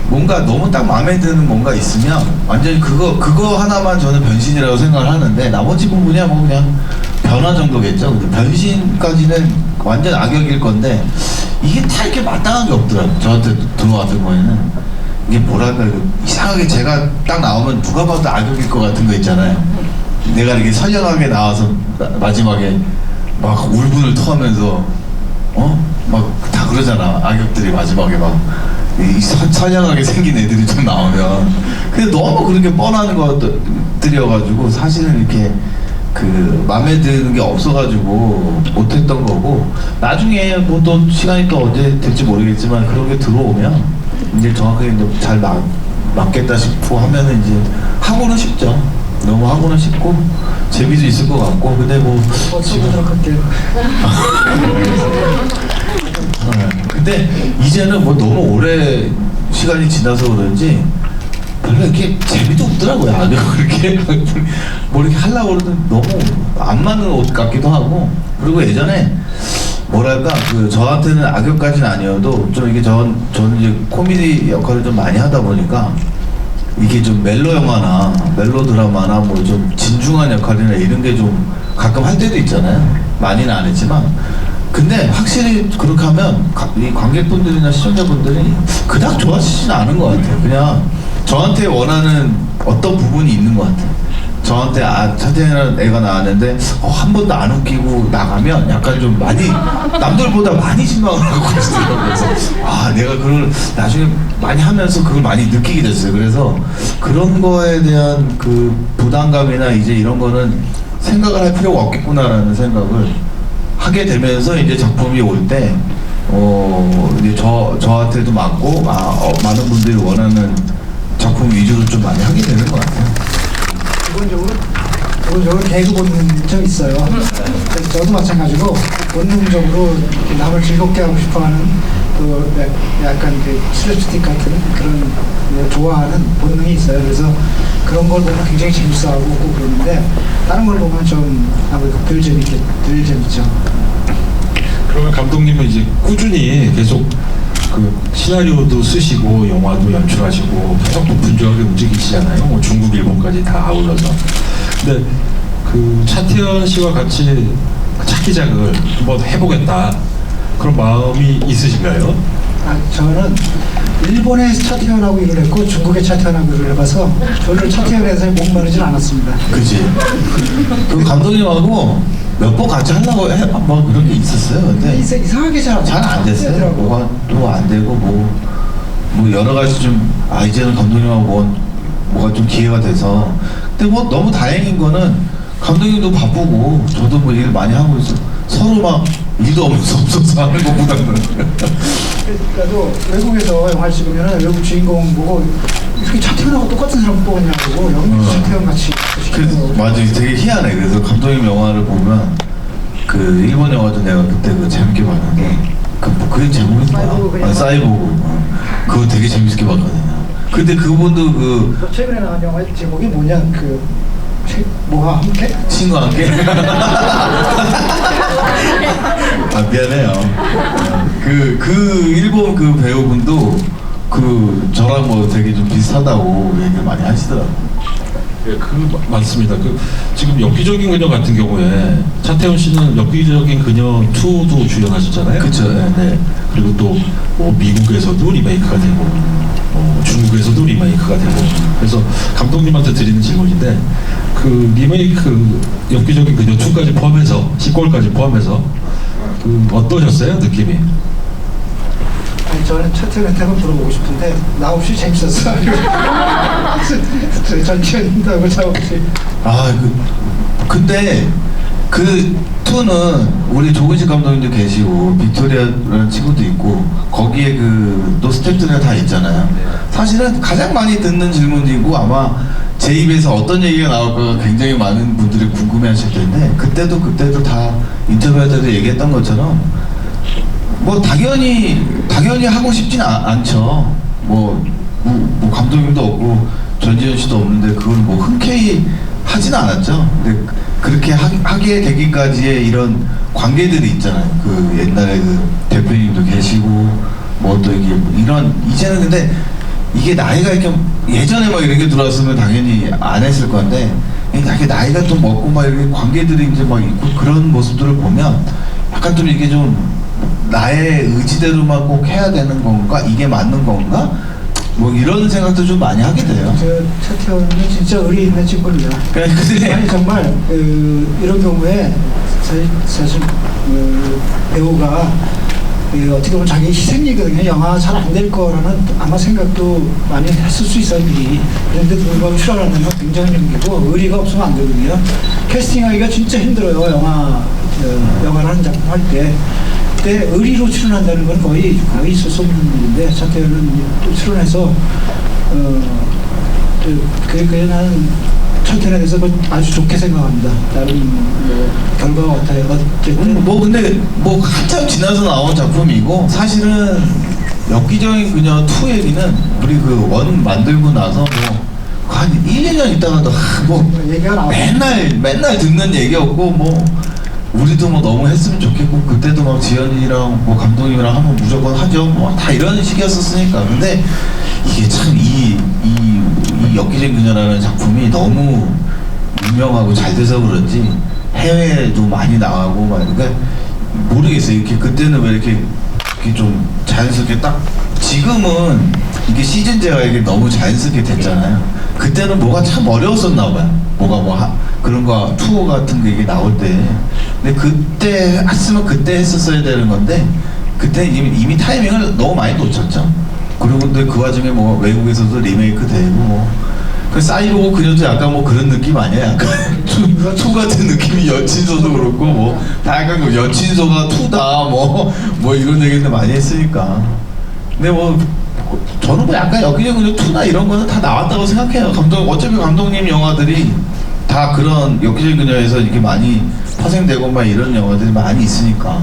뭔가 너무 딱 마음에 드는 뭔가 있으면 완전히 그거 하나만 저는 변신이라고 생각을 하는데 나머지 부분이야 뭐 그냥 변화 정도겠죠. 근데 변신까지는 완전 악역일 건데 이게 다 이렇게 마땅한 게 없더라고요. 저한테 들어왔던 거에는 이게 뭐랄까 이상하게 제가 딱 나오면 누가 봐도 악역일 것 같은 거 있잖아요. 내가 이렇게 선량하게 나와서 마지막에 막 울분을 토하면서 막 다 그러잖아. 악역들이 마지막에 막 선량하게 생긴 애들이 좀 나오면 근데 너무 그런 게 뻔한 것들이어가지고 사실은 이렇게 마음에 드는 게 없어가지고 못했던 거고 나중에 뭐 또 시간이 또 언제 될지 모르겠지만 그런 게 들어오면 이제 정확하게 이제 잘 맞겠다 싶고 하면은 이제 하고는 싶죠. 너무 하고는 싶고 재미도 있을 것 같고 근데 뭐 써보도록 할게요. 근데 이제는 뭐 너무 오래 시간이 지나서 그런지 별로 이렇게 재미도 없더라고요. 악역을 이렇게 뭐 이렇게 하려고 그러면 너무 안 맞는 옷 같기도 하고 그리고 예전에 뭐랄까 저한테는 악역까지는 아니어도 좀 이게 저는 이제 코미디 역할을 좀 많이 하다 보니까 이게 좀 멜로 영화나 멜로 드라마나 뭐 좀 진중한 역할이나 이런 게 좀 가끔 할 때도 있잖아요. 많이는 안 했지만 근데 확실히 그렇게 하면 이 관객분들이나 시청자분들이 그닥 좋아하시지는 않은 것 같아요. 그냥 저한테 원하는 어떤 부분이 있는 것 같아요. 저한테 차태현이라는 애가 나왔는데 한 번도 안 웃기고 나가면 약간 좀 많이 남들보다 많이 실망을 하고 그러더라고요. 그래서 내가 그걸 나중에 많이 하면서 그걸 많이 느끼게 됐어요. 그래서 그런 거에 대한 부담감이나 이제 이런 거는 생각을 할 필요가 없겠구나라는 생각을 하게 되면서 이제 작품이 올 때 이제 저한테도 맞고 많은 분들이 원하는 작품 작품 위주로 좀 많이 하게 되는 것 같아요. 기본적으로 개그 본능적 있어요. 그래서 저도 마찬가지로 본능적으로 이렇게 남을 즐겁게 하고 싶어하는 그 약간 그 슬랩스틱 같은 그런 좋아하는 본능이 있어요. 그래서 그런 걸 보면 굉장히 재밌어하고 꼭 그러는데 다른 걸 보면 좀 아무래도 덜 재밌죠. 그러면 감독님은 이제 꾸준히 계속 그 시나리오도 쓰시고 영화도 연출하시고 계속 높은 조합에 움직이시잖아요. 뭐 중국, 일본까지 다 아울러서. 근데 그 차태현 씨와 같이 차기작을 한번 해보겠다 그런 마음이 있으신가요? 저는 일본의 차태현하고 일을 했고 중국의 차태현하고 일을 해봐서 저를 차태현에서 목마르진 않았습니다. 그치. 그 감독님하고 몇 번 같이 하려고 뭐 그런 게 있었어요. 근데 이상하게 잘 안 됐어요. 뭐가 또 안 되고 뭐 여러 가지 좀 이제는 감독님하고 뭐가 좀 기회가 돼서. 근데 뭐 너무 다행인 거는 감독님도 바쁘고 저도 뭐 일 많이 하고 있어. 서로 막 일도 없어서 하는 것보다는. 그래도 외국에서 영화를 찍으면 외국 주인공 보고 이렇게 차태현하고 똑같은 사람 뽑았냐고 영국 차태현 같이. 맞아, 되게 희한해. 그래서 감독님 영화를 보면 그 일본 영화도 내가 그때 그 재밌게 봤는데 그게 제목이 뭐야? 사이보그. 그거 되게 재밌게 봤거든요. 근데 그분도 그 최근에 나온 영화 제목이 뭐냐 뭐가 함께? 친구와 함께. 미안해요. 그 일본 그 배우분도 그 저랑 뭐 되게 좀 비슷하다고 얘기를 많이 하시더라고요. 예, 맞습니다. 그 지금 엽기적인 그녀 같은 경우에 차태현 씨는 엽기적인 그녀 2도 주연하셨잖아요. 그쵸. 네. 그리고 또 뭐 미국에서도 리메이크가 되고 중국에서도 리메이크가 되고 그래서 감독님한테 드리는 질문인데 그 리메이크 엽기적인 그녀 2까지 포함해서 시퀄까지 포함해서 그 어떠셨어요 느낌이? 아니 저는 차태현한테 한번 물어보고 싶은데 나 없이 재밌었어. 전지현님하고 저 없이. 근데 그 2는 우리 조근식 감독님도 계시고 빅토리아라는 친구도 있고 거기에 그 또 스태프들이 다 있잖아요. 사실은 가장 많이 듣는 질문이고 아마 제 입에서 어떤 얘기가 나올까 굉장히 많은 분들이 궁금해하실 텐데 그때도 다 인터뷰할 때도 얘기했던 것처럼 뭐 당연히 하고 싶진 않죠. 뭐 감독님도 없고 전지현 씨도 없는데 그걸 뭐 흔쾌히 하진 않았죠. 근데 그렇게 하게 되기까지의 이런 관계들이 있잖아요. 그 옛날에 그 대표님도 계시고 뭐 또 이게 이런 이제는 근데 이게 나이가 이렇게 예전에 막 이런 게 들어왔으면 당연히 안 했을 건데 이렇게 나이가 좀 먹고 막 이렇게 관계들이 이제 막 있고 그런 모습들을 보면 약간 좀 이게 좀 나의 의지대로만 꼭 해야 되는 건가? 이게 맞는 건가? 뭐 이런 생각도 좀 많이 하게 돼요. 저 차태현은 진짜 의리 있는 친구입니다. 근데 아니 정말 이런 경우에 사실 배우가 어떻게 보면 자기 희생이거든요. 영화 잘 안 될 거라는 아마 생각도 많이 했을 수 있어요 미리. 그런데 불구하고 출연하는 건 굉장히 용기고 의리가 없으면 안 되거든요. 캐스팅하기가 진짜 힘들어요. 영화를 하는 작품 할 때. 그때 의리로 출연한다는 건 거의 있을 수 없는 일인데 차태현은 출연해서 나는 차태현에 대해서 아주 좋게 생각합니다. 다른 결과가 어쨌든 뭐 근데 뭐 한참 지나서 나온 작품이고 사실은 엽기적인 그녀 2 얘기는 우리 그 원 만들고 나서 뭐 한 1, 2년 있다가도 뭐 얘기가 나와요. 맨날 듣는 얘기였고 뭐 우리도 뭐 너무 했으면 좋겠고 그때도 막 지현이랑 뭐 감독님이랑 하면 무조건 하죠 뭐 다 이런 식이었었으니까. 근데 이게 참 이 엽기적인 그녀라는 작품이 너무 유명하고 잘 돼서 그런지 해외에도 많이 나가고 막 그러니까 모르겠어요. 이렇게 그때는 왜 이렇게 좀 자연스럽게 딱 지금은 이게 시즌제가 이게 너무 자연스럽게 됐잖아요. 그때는 뭐가 참 어려웠었나 봐요. 그런 거 투어 같은 게 이게 나올 때. 근데 그때 했으면 그때 했었어야 되는 건데 그때 이미 타이밍을 너무 많이 놓쳤죠. 그리고 근데 그 와중에 뭐 외국에서도 리메이크 되고 뭐 그 사이보고 그녀도 약간 뭐 그런 느낌 아니야? 약간 투 같은 느낌이 여친소도 그렇고 뭐 다 약간 그 여친소가 투다 뭐 이런 얘기도 많이 했으니까. 근데 뭐 저는 뭐 약간 여기저기 투나 이런 거는 다 나왔다고 생각해요. 어차피 감독님 영화들이 다 그런 여기저기 그녀에서 이렇게 많이 파생되고 막 이런 영화들이 많이 있으니까.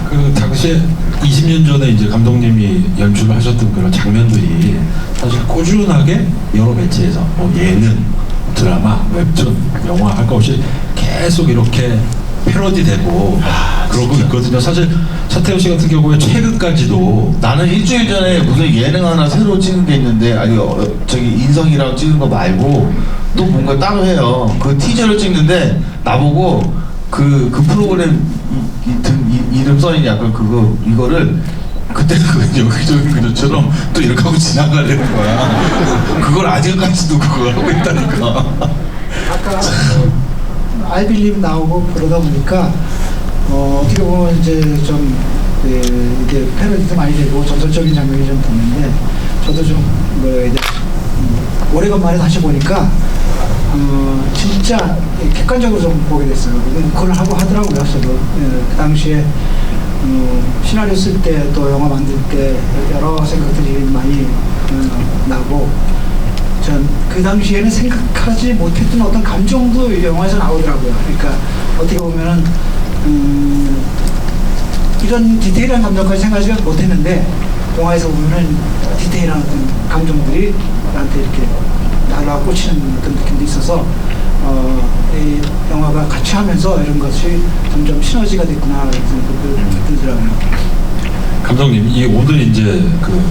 그 당시에 20년 전에 이제 감독님이 연출을 하셨던 그런 장면들이 사실 꾸준하게 여러 매체에서 뭐 예능, 드라마, 웹툰, 영화 할 것 없이 계속 이렇게 패러디되고 그러고 진짜. 있거든요. 사실 차태현 씨 같은 경우에 최근까지도 나는 일주일 전에 무슨 예능 하나 새로 찍은 게 있는데 아니 저기 인성이랑 찍은 거 말고 또 뭔가 따로 해요. 그 티저를 찍는데 나보고 그 프로그램 이름 써있는 약간 이거를 그때 그 여기저기 그녀처럼 또 이렇게 하고 지나가려는 거야. 그걸 아직까지도 그걸 하고 있다니까. 아까 I Believe 나오고 그러다 보니까 어떻게 보면 이제 좀 이게 패러디도 많이 되고 전설적인 장면이 좀 됐는데 저도 좀 이제 오래간만에 다시 보니까 진짜 객관적으로 좀 보게 됐어요. 그걸 하고 하더라고요. 저도 그 당시에 시나리오 쓸 때 또 영화 만들 때 여러 생각들이 많이 나고 전 그 당시에는 생각하지 못했던 어떤 감정도 이 영화에서 나오더라고요. 그러니까 어떻게 보면은 이런 디테일한 감정까지 생각하지 못했는데 영화에서 보면은 디테일한 어떤 감정들이 나한테 이렇게 날아와 꽂히는 어떤 느낌도 있어서 이 영화가 같이 하면서 이런 것이 점점 시너지가 됐구나 이런 생각이 들더라고요. 감독님 이 오늘 이제 그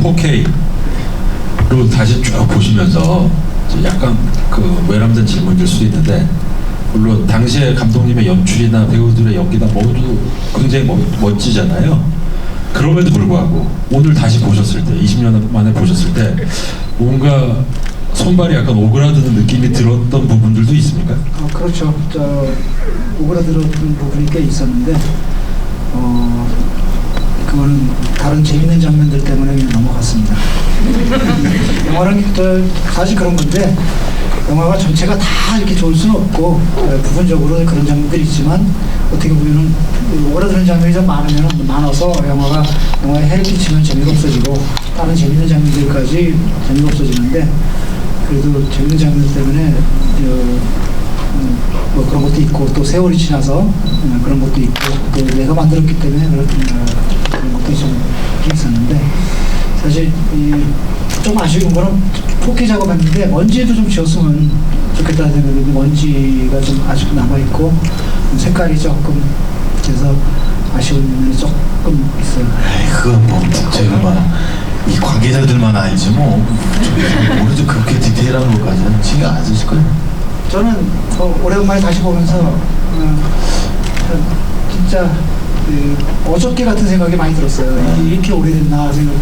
4K로 다시 쭉 보시면서 이제 약간 그 외람된 질문일 수도 있는데 물론 당시에 감독님의 연출이나 배우들의 연기나 모두 굉장히 멋지잖아요. 그럼에도 불구하고 오늘 다시 보셨을 때 20년 만에 보셨을 때 뭔가 손발이 약간 오그라드는 느낌이 들었던 부분들도 있습니까? 그렇죠. 오그라들었던 부분이 꽤 있었는데 그거는 다른 재밌는 장면들 때문에 그냥 넘어갔습니다. 영화는 사실 그런 건데 영화가 전체가 다 이렇게 좋을 수는 없고 부분적으로 그런 장면들이 있지만 어떻게 보면은 오그라드는 장면이 좀 많아서 영화에 해를 끼치면 재미가 없어지고 다른 재밌는 장면들까지 재미가 없어지는데 그래도 재밌는 장면 때문에 뭐 그런 것도 있고 또 세월이 지나서 그런 것도 있고 또 내가 만들었기 때문에 그런 것도 좀 있었는데 사실 좀 아쉬운 거는 4K 작업했는데 먼지도 좀 지웠으면 좋겠다는 생각이 먼지가 좀 아직도 남아있고 색깔이 조금 그래서 아쉬운 면이 조금 있어요. 그건 뭐 이 관계자들만 알지 뭐 모르죠. 그렇게 디테일한 것까지는 신경 안 쓰실 거예요. 저는 오랜만에 다시 보면서 진짜 어저께 같은 생각이 많이 들었어요. 이렇게 오래됐나 생각.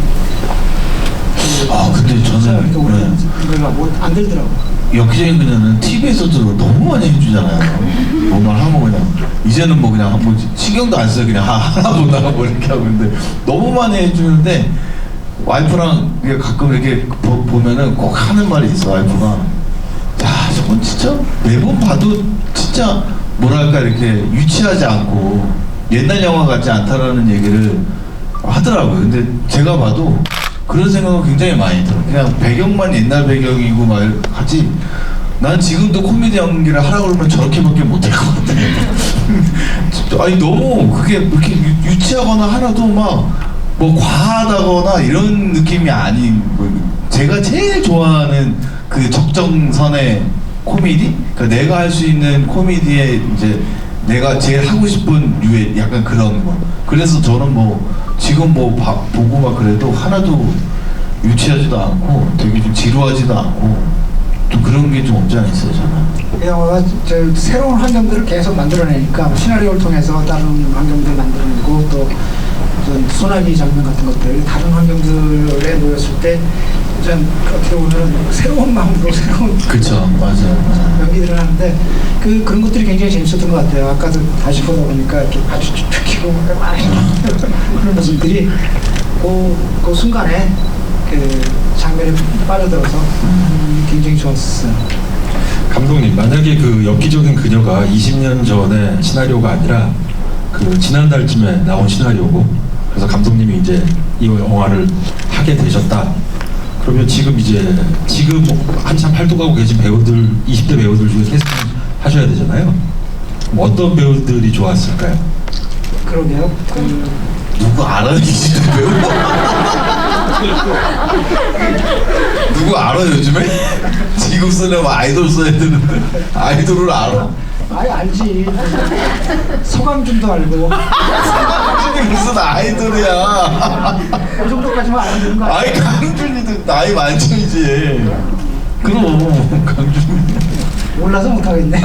근데 저는 이렇게 오래된 생각이 안 들더라고요. 엽기적인 그녀는 TV에서도 너무 많이 해주잖아요. 뭐만 하면 그냥 이제는 뭐 그냥 뭐 신경도 안 써요. 그냥 하나 보다가 뭐 이렇게 하고 있는데 너무 많이 해주는데 와이프랑 가끔 이렇게 보면은 꼭 하는 말이 있어. 와이프가 야 저건 진짜 매번 봐도 진짜 뭐랄까 이렇게 유치하지 않고 옛날 영화 같지 않다라는 얘기를 하더라고요. 근데 제가 봐도 그런 생각은 굉장히 많이 들어요. 그냥 배경만 옛날 배경이고 막 하지 난 지금도 코미디 연기를 하라고 그러면 저렇게밖에 못할 것 같아. 아니 너무 그게 그렇게 유치하거나 하나도 막 뭐 과하다거나 이런 느낌이 아닌 제가 제일 좋아하는 그 적정선의 코미디? 그러니까 내가 할 수 있는 코미디에 이제 내가 제일 하고 싶은 류의 약간 그런 거. 그래서 저는 뭐 지금 뭐 보고 막 그래도 하나도 유치하지도 않고 되게 좀 지루하지도 않고 또 그런 게 좀 없지 않아 있어요 저는. 이 영화가 새로운 환경들을 계속 만들어내니까 시나리오를 통해서 다른 환경들을 만들어내고 또 소나기 장면 같은 것들 다른 환경들에 놓였을 때 좀 어떻게 보면 새로운 마음으로 새로운 그쵸 맞아요. 연기들을 하는데 그런 것들이 굉장히 재밌었던 것 같아요. 아까도 다시 보다 보니까 이렇게 아주 툭툭이고 그런 모습들이 그 순간에 그 장면에 빠져들어서 굉장히 좋았어요. 감독님 만약에 그 엽기적인 그녀가 20년 전에 시나리오가 아니라 그 지난달쯤에 나온 시나리오고 그래서 감독님이 이제 이 영화를 하게 되셨다. 그러면 지금 한참 활동하고 계신 배우들, 20대 배우들 중에 캐스팅 하셔야 되잖아요. 어떤 배우들이 좋았을까요? 그러게요. 누구 알아요, 20대 배우? 누구 알아 요즘에? 지금 쓰려면 아이돌 써야 되는데 아이돌을 알아? 아예 알지. 서강준도 알고. 강준이 무슨 아이돌이야? 그 정도까지만 알면 되는 거 아니야? 아이 강준이도 나이 많죠 이제. 그럼 강준이. 몰라서 못하겠네.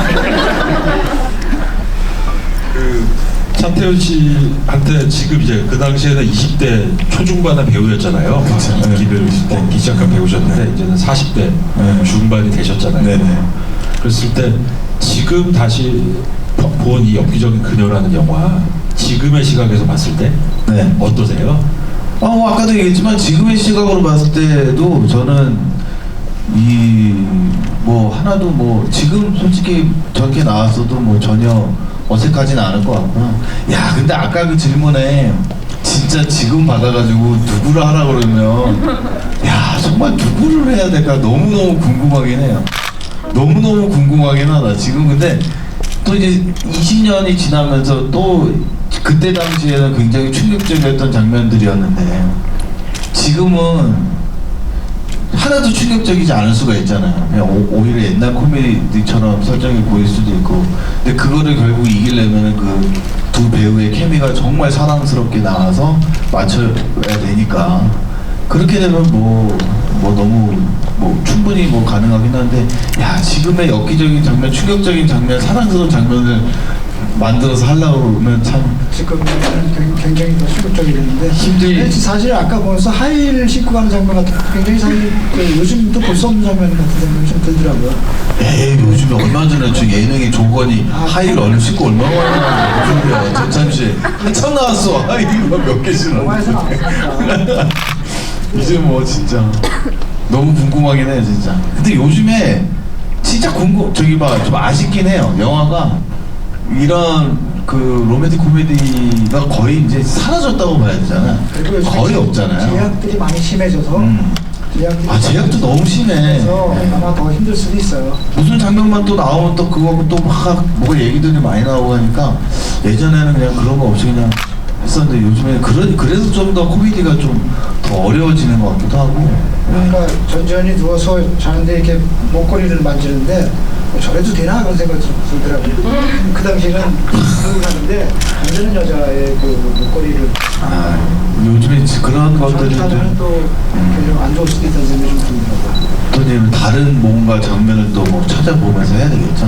차태현 씨한테 지금 이제 그 당시에는 20대 초중반의 배우였잖아요. 그쵸. 인기를 얻기 시작한 배우셨는데 이제는 40대 네. 중반이 되셨잖아요. 네네. 그랬을 때 지금 다시 본 이 엽기적인 그녀라는 영화 지금의 시각에서 봤을 때 네. 어떠세요? 뭐 아까도 얘기했지만 지금의 시각으로 봤을 때도 저는 뭐 하나도 뭐 지금 솔직히 저렇게 나왔어도 뭐 전혀 어색하진 않을 것 같고요. 야 근데 아까 그 질문에 진짜 지금 받아가지고 누구를 하라 그러면 야 정말 누구를 해야 될까 너무너무 궁금하긴 해요. 너무너무 궁금하긴 하다. 지금 근데 또 이제 20년이 지나면서 또 그때 당시에는 굉장히 충격적이었던 장면들이었는데 지금은 하나도 충격적이지 않을 수가 있잖아요. 그냥 오히려 옛날 코미디처럼 설정이 보일 수도 있고. 근데 그거를 결국 이기려면 그 두 배우의 케미가 정말 사랑스럽게 나와서 맞춰야 되니까. 그렇게 되면 뭐 너무 충분히 가능하긴 한데, 야 지금의 엽기적인 장면, 충격적인 장면, 사랑스러운 장면을 만들어서 하려고 그러면 참 지금 굉장히 더 충격적이 되는데 힘들지. 사실 아까 보면서 하이를 싣고 가는 장면 같은 거 굉장히 사실 요즘도 볼 수 없는 장면 같은 장면이 좀 들더라고요. 에이 요즘에 얼마 전에 저 예능의 조건이 하이를 얼마 싣고 얼마나 요즘이야 전참시 한참 나왔어. 하이가 몇 개씩 영화에서 나왔는데 나왔으니까. 이제 뭐 진짜 너무 궁금하긴 해요 진짜. 근데 요즘에 진짜 좀 아쉽긴 해요. 영화가 이런 그 로맨틱 코미디가 거의 이제 사라졌다고 봐야 되잖아. 그리고 요즘에 거의 없잖아요. 제약들이 많이 심해져서 제약도 너무 심해. 그래서 아마 더 힘들 수도 있어요. 무슨 장면만 또 나오면 또 그거 또 막 뭐가 얘기들이 많이 나오고 하니까 예전에는 그냥 그런 거 없이 그냥 했었는데 요즘에 그래서 좀 더 코미디가 좀 더 어려워지는 것 같기도 하고. 그러니까 전지현이 누워서 자는데 이렇게 목걸이를 만지는데 저래도 되나 그런 생각이 들더라고요. 그 당시에는 그걸 하는데 남자는 여자의 그 목걸이를 요즘에 그런 것들이 하면 또안 좋을 수도 있다는 생각이 좀 들더라고요. 또 이제 다른 뭔가 장면을 또 뭐 찾아보면서 해야 되겠죠.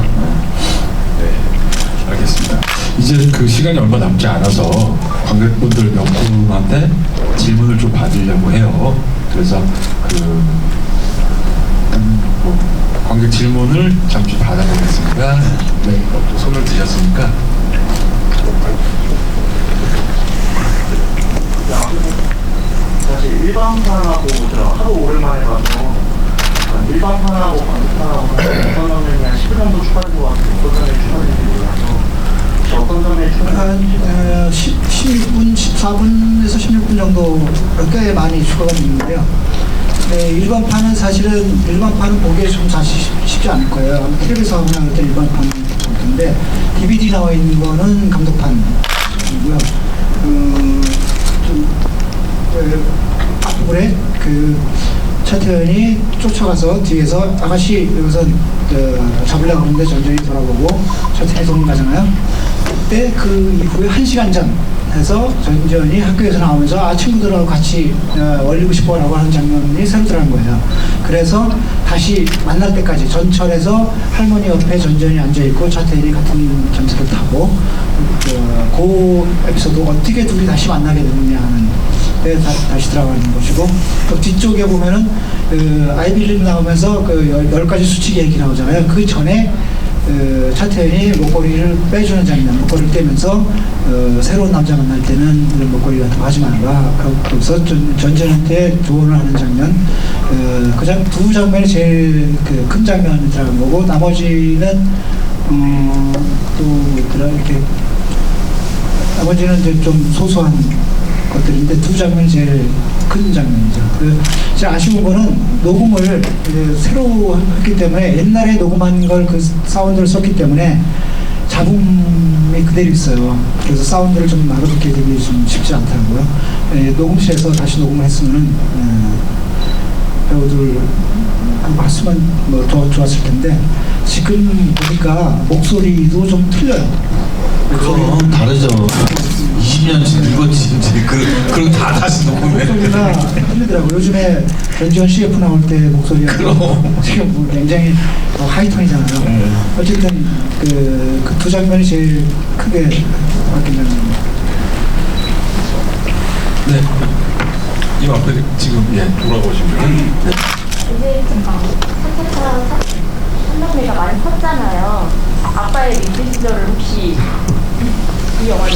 네, 알겠습니다. 이제 그 시간이 얼마 남지 않아서 관객분들 몇 분한테 질문을 좀 받으려고 해요. 그래서 관객 질문을 잠시 받아보겠습니다. 네, 또 손을 드셨으니까. 사실 일반판하고 하루 오랜만에 가서 일반판하고 관객판하고 어떤 점에 한 10분 정도 추가된 것 같아요. 어떤 점에 추가되는지 혹시 어떤 점에 추가되는지 한 16분, 14분에서 16분 정도 꽤 많이 추가가 됐는데요. 네, 일반판은 사실은 일반판은 보기에 좀 사실 쉽지 않을 거예요. 아마 텔레비에서 하거나 그럴 때 일반판이 볼 텐데 DVD 나와 있는 거는 감독판이고요. 앞부분에 차태현이 쫓아가서 뒤에서 아가씨 여기서 잡으려고 하는데 전전이 돌아보고 차태현이 도망가잖아요. 그때 그 이후에 1시간 전 해서 전전이 학교에서 나오면서 친구들하고 같이 얼리고 싶어라고 하는 장면이 새로 들어간 거예요. 그래서 다시 만날 때까지 전철에서 할머니 옆에 전전이 앉아있고 차태현이 같은 전철을 타고 그 에피소드 어떻게 둘이 다시 만나게 되느냐 하는 데 다시 들어가는 것이고, 그 뒤쪽에 보면은 아이빌리 나오면서 10가지 수칙 얘기 나오잖아요. 그 전에 차태현이 목걸이를 빼주는 장면, 목걸이를 떼면서 새로운 남자 만날 때는 이런 목걸이 같은 거 하지 말아라. 그래서 전전한테 조언을 하는 장면, 두 장면이 제일 큰 장면이 들어간 거고, 나머지는 또 이렇게 나머지는 이제 좀 소소한 것들인데 두 장면이 제일 큰 장면이죠. 제가 아쉬운 거는 녹음을 이제 새로 했기 때문에 옛날에 녹음한 걸 그 사운드를 썼기 때문에 잡음이 그대로 있어요. 그래서 사운드를 좀 나눠듣게 되기 좀 쉽지 않더라고요. 녹음실에서 다시 녹음을 했으면은 배우들 했으면 뭐 더 좋았을 텐데 지금 보니까 목소리도 좀 틀려요. 그럼 다르죠. 20년 전 이거지 이제 그럼 다 다시 녹음해. 목소리가 틀리더라고요. 요즘에 변지현 CF 나올 때 목소리가 그럼. 지금 뭐 굉장히 하이톤이잖아요. 어쨌든 그 두 장면이 제일 크게 바뀐 장면입니다. 네. 이 앞에 지금 돌아보신 분은 네. 이제 지금 선택한 선배가 많이 컸잖아요. 아빠의 리드 시절을 혹시 이 영화를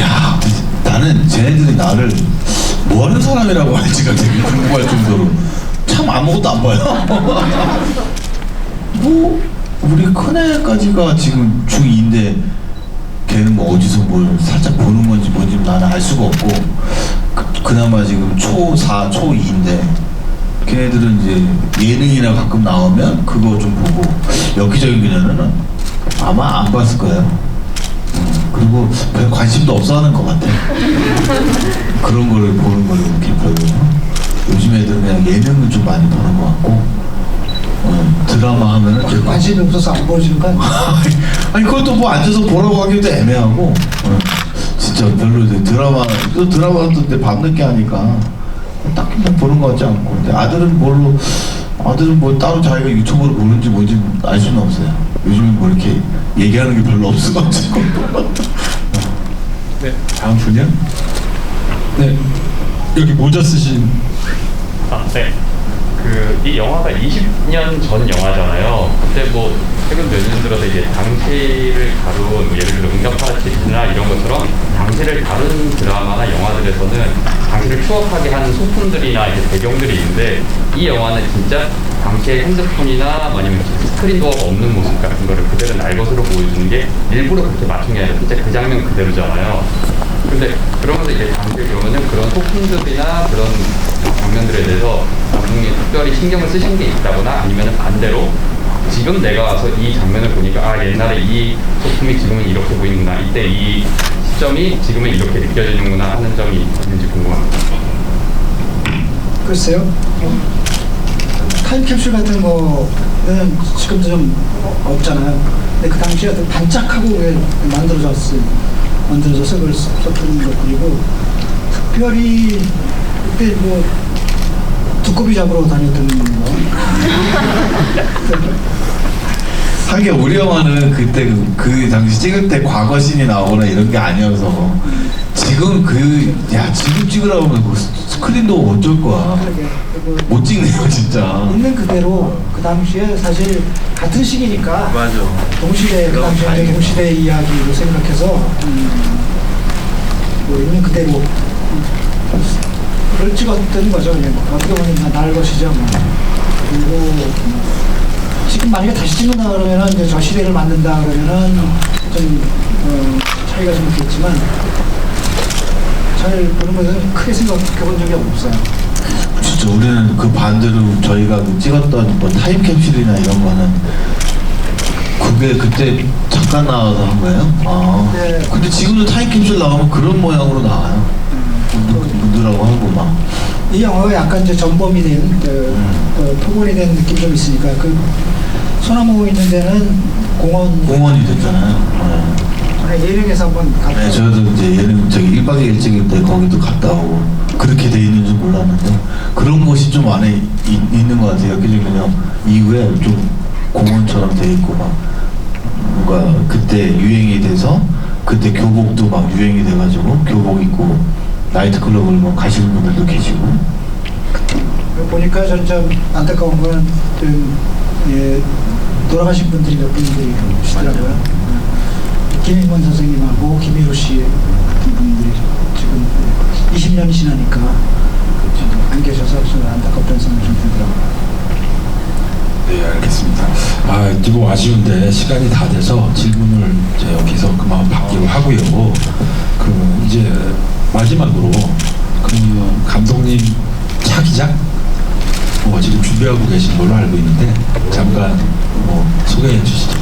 야, 나는 쟤네들이 나를 뭐 하는 사람이라고 할지가 되게 궁금할 정도로 참 아무것도 안 봐요. 뭐 우리 큰애까지가 지금 중2인데 걔는 뭐 어디서 뭘 살짝 보는 건지 뭔지 나는 알 수가 없고 그나마 지금 초4, 초2인데 걔네들은 이제 예능이나 가끔 나오면 그거 좀 보고 엽기적인 그녀는 아마 안 봤을 거예요. 그리고 별 관심도 없어 하는 것 같아. 그런 거를 보는 거를 이렇게 별로. 요즘 애들은 그냥 예능을 좀 많이 보는 것 같고 드라마 하면은 좀 관심이 없어서 안 보여주는 건 아니 그것도 뭐 앉아서 보라고 하기도 애매하고 진짜 별로 드라마 또 드라마도 밤늦게 하니까 딱히 뭐 보는 것 같지 않고 근데 아들은 뭐 따로 자기가 유튜브로 보는지 뭔지 알 수는 없어요. 요즘은 뭐 이렇게 얘기하는 게 별로 없어가지고. 네. 다음 분이요? 네. 여기 모자 쓰신 네. 이 영화가 20년 전 영화잖아요. 그때 뭐 최근 몇 년 들어서 이제 당시를 다룬 예를 들어 응답하라7나 이런 것처럼 당시를 다룬 드라마나 영화들에서는 당시를 추억하게 하는 소품들이나 이제 배경들이 있는데 이 영화는 진짜 당시의 핸드폰이나 아니면 스크린 도어가 없는 모습 같은 거를 그대로 날 것으로 보여주는 게 일부러 그렇게 맞춘 게 아니라 진짜 그 장면 그대로잖아요. 근데 그러면서 이제 당시에 그러면은 그런 소품들이나 그런 장면들에 대해서 감독님이 특별히 신경을 쓰신 게 있다거나 아니면 반대로 지금 내가 와서 이 장면을 보니까 옛날에 이 소품이 지금은 이렇게 보이는구나 이때 이 시점이 지금은 이렇게 느껴지는구나 하는 점이 있는지 궁금합니다. 글쎄요. 타임캡슐 같은 거는 지금도 좀 없잖아요. 근데 그 당시에 어떤 반짝하고 만들어져서 그걸 썼던 것들이고 특별히 그때 뭐 두꺼비 잡으러 다녔던 거. 하긴 우리 영화는 그때 그 당시 찍을 때 과거신이 나오거나 이런 게 아니어서 지금 지금 찍으라고 하면 그 스크린도 어쩔 거야. 못 찍네요 진짜. 있는 그대로 그 당시에 사실 같은 시기니까 맞아. 동시대 그 당시에 동시대 이야기로 생각해서 뭐 있는 그대로 그걸 찍었던 거죠. 그냥 어떻게 보면 날 것이죠. 뭐. 그리고 지금 만약에 다시 찍는다 그러면은 이제 저 시대를 만든다 그러면은 좀 차이가 좀 있겠지만 잘 보는 것은 크게 생각해본 적이 없어요. 진짜 우리는 그 반대로 저희가 찍었던 뭐 타임캡슐이나 이런 거는 그게 그때 잠깐 나와서 한 거예요? 네. 근데 지금도 타임캡슐 나오면 그런 모양으로 나와요. 묻으라고 하고 막. 이 영화가 약간 이제 전범이 된, 토건이 된 느낌이 좀 있으니까, 소나무 있는 데는 공원이 됐잖아요. 예능에서 한번 갔다. 네, 저도 이제 예능 1박 2일 찍을 때 거기도 갔다 오고 그렇게 돼 있는 줄 몰랐는데 그런 곳이 좀 안에 있는 것 같아요. 그냥 이후에 좀 공원처럼 돼 있고 막 뭔가 그때 유행이 돼서 그때 교복도 막 유행이 돼가지고 교복 입고 나이트클럽을 뭐 가시는 분들도 계시고. 보니까 저는 좀 안타까운 거는 돌아가신 분들이 몇 분들이 계시더라고요. 김인권 선생님하고 김희로 씨 같은 분들이 지금 20년이 지나니까 안 계셔서 저는 안타깝다는 생각이 좀 들더라고요. 네, 알겠습니다. 이제 뭐 아쉬운데 시간이 다 돼서 질문을 이제 여기서 그만 받기로 하고요. 마지막으로 그 감독님 차기작 지금 준비하고 계신 걸로 알고 있는데 잠깐 소개해 주시죠.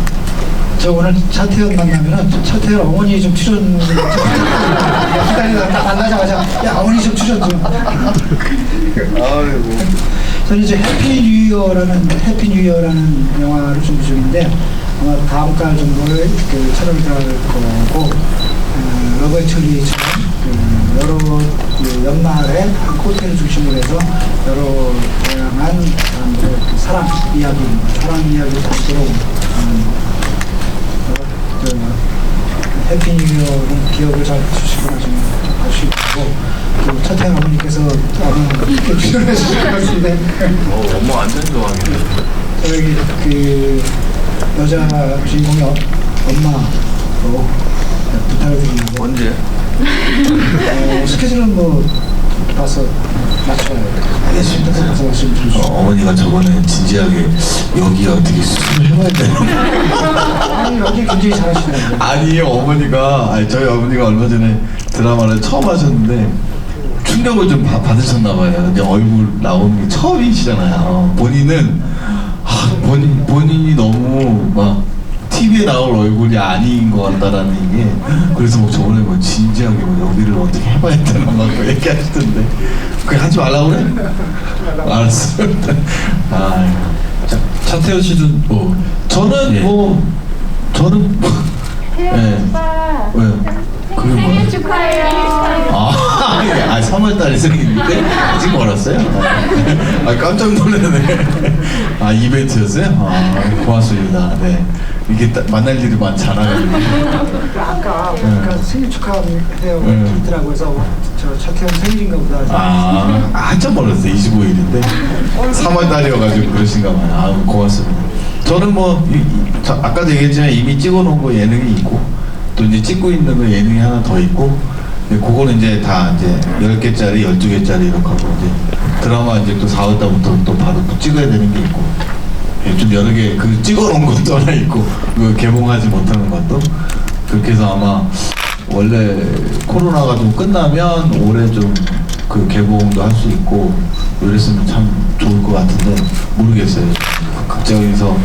저 오늘 차태현 만나면은 차태현 어머니 좀 출연 기다리다가 만나자마자 야 어머니 좀 출연 좀. 아이고. 저는 이제 해피 뉴 이어라는 영화를 준비 중인데 아마 다음 달 정도를 촬영을 들어갈 거고 러브 액츄얼리처럼 여러 연말에 한 코스를 중심으로 해서 여러 다양한 사람들의 사랑 이야기를 다시 들어오는 해피 뉴 이어는 기억을 잘 주시거나 좀 하시고 또 차태현 어머니께서 아마 이렇게 출연해 주실 것 같은데 엄마 완전 좋아하겠네. 저기 그 여자 주인공의 엄마로 부탁을 드리려고 언제? 스케줄은 봐서 맞춰요. 알겠습니다. 가서 말씀 주시죠. 어머니가 저번에 진지하게 여기 어떻게 수술을 해봐야 되나? 아니 여기 굉장히 잘하시더라고요. 아니 어머니가 저희 어머니가 얼마 전에 드라마를 처음 하셨는데 충격을 좀 받으셨나 봐요. 근데 얼굴 나오는 게 처음이시잖아요. 본인은 본인이 너무 막 TV에 나올 얼굴이 아닌 것 같다라는 게 그래서 막 저번에 진지하게 여기를 어떻게 해봐야 되나 막 얘기하시던데 그냥 하지 말라고 그래? 알았어. 차태현 씨는 저는 예. 저는 태연 오빠 그게 뭐야? 생일 축하해요. 3월달에 생일인데 아직 멀었어요? 깜짝 놀라네. 이벤트였어요? 고맙습니다. 네. 이게 만날 일이 많지 않아가지고. 아까 생일 축하해요 네. 있더라고 해서 저 차태현 생일인가 보다. 한참 멀었어요. 25일인데 3월달이어가지고 그러신가 봐요. 고맙습니다. 저는 아까도 얘기했지만 이미 찍어놓은 거 예능이 있고 또 이제 찍고 있는 거 예능이 하나 더 있고 그거는 이제 다 이제 10개짜리, 12개짜리 이렇게 하고 이제 드라마 이제 또 4월달부터 또 바로 또 찍어야 되는 게 있고 좀 여러 개 찍어놓은 것도 하나 있고 개봉하지 못하는 것도 그렇게 해서 아마 원래 코로나가 좀 끝나면 올해 좀 개봉도 할 수 있고 이랬으면 참 좋을 것 같은데 모르겠어요. 극장에서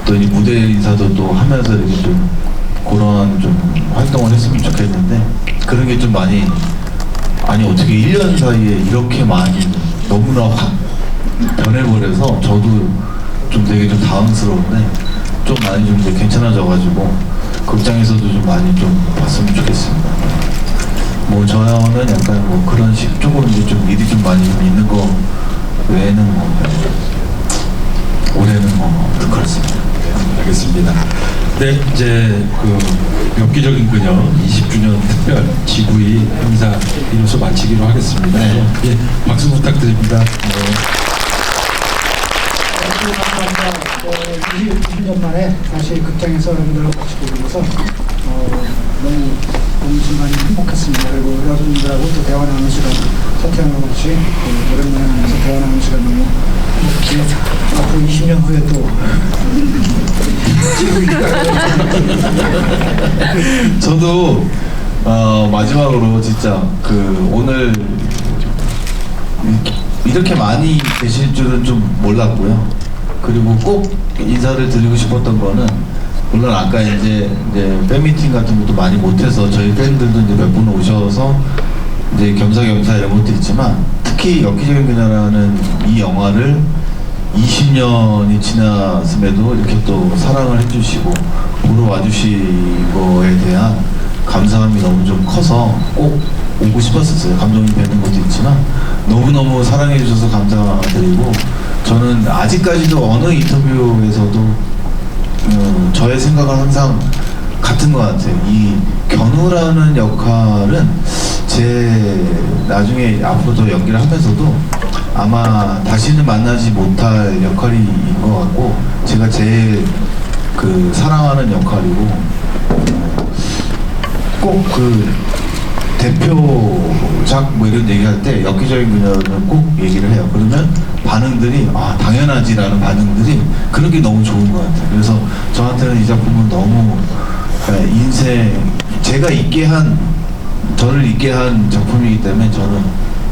또 이 무대 인사도 또 하면서 이렇게 좀 그런 좀 활동을 했으면 좋겠는데 그런 게 좀 많이 어떻게 1년 사이에 이렇게 많이 너무나 확 변해버려서 저도 좀 되게 좀 당황스러운데 좀 많이 좀 이제 괜찮아져가지고 극장에서도 좀 많이 좀 봤으면 좋겠습니다. 저는 약간 그런 식 조금 이제 좀 일이 좀 많이 좀 있는 거 외에는 올해는 그렇습니다. 알겠습니다. 네, 이제 엽기적인 그녀 20주년 특별 지구이 행사 이로써 마치기로 하겠습니다. 네. 예, 박수 부탁드립니다. 20년 만에 다시 극장에서 여러분들과 같이 보게 돼서 너무 순간이 행복했습니다. 그리고 여러분들하고 또 대화 나누는 시간, 차태현과 같이 오랜만에 만나서 대화 나누는 시간 너무 행복해요. 앞으로 20년 후에 또 저도 마지막으로 진짜 오늘 이렇게 많이 계실 줄은 좀 몰랐고요. 그리고 꼭 인사를 드리고 싶었던 거는 물론 아까 이제 팬미팅 같은 것도 많이 못해서 저희 팬들도 이제 몇 분 오셔서 이제 겸사겸사 이런 것도 있지만 특히 엽기적인 그녀라는 이 영화를 20년이 지났음에도 이렇게 또 사랑을 해주시고 보러 와주신 거에 대한 감사함이 너무 좀 커서 꼭 오고 싶었었어요. 감독님 뵙는 것도 있지만 너무너무 사랑해 주셔서 감사드리고 저는 아직까지도 어느 인터뷰에서도 저의 생각은 항상 같은 것 같아요. 이 견우라는 역할은 제 나중에 앞으로 더 연기를 하면서도 아마 다시는 만나지 못할 역할인 것 같고 제가 제일 사랑하는 역할이고 꼭 대표작 이런 얘기할 때 엽기적인 그녀는 꼭 얘기를 해요. 그러면 반응들이 당연하지라는 반응들이 그런 게 너무 좋은 것 같아요. 그래서 저한테는 이 작품은 너무 인생 제가 있게 한 저를 있게 한 작품이기 때문에 저는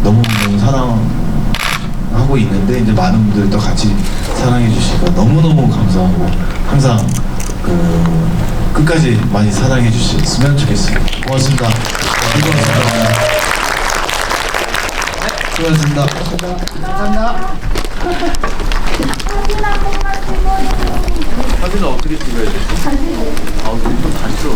너무너무 사랑하고 있는데 이제 많은 분들이 또 같이 사랑해 주시니까 너무너무 감사하고 항상 끝까지 많이 사랑해 주셨으면 좋겠습니다. 고맙습니다. 수고하셨습니다. 감사합니다. 사진 한 번만 찍어요. 사진은 어떻게 찍어야 돼? 아, 우리 또 다시 들어.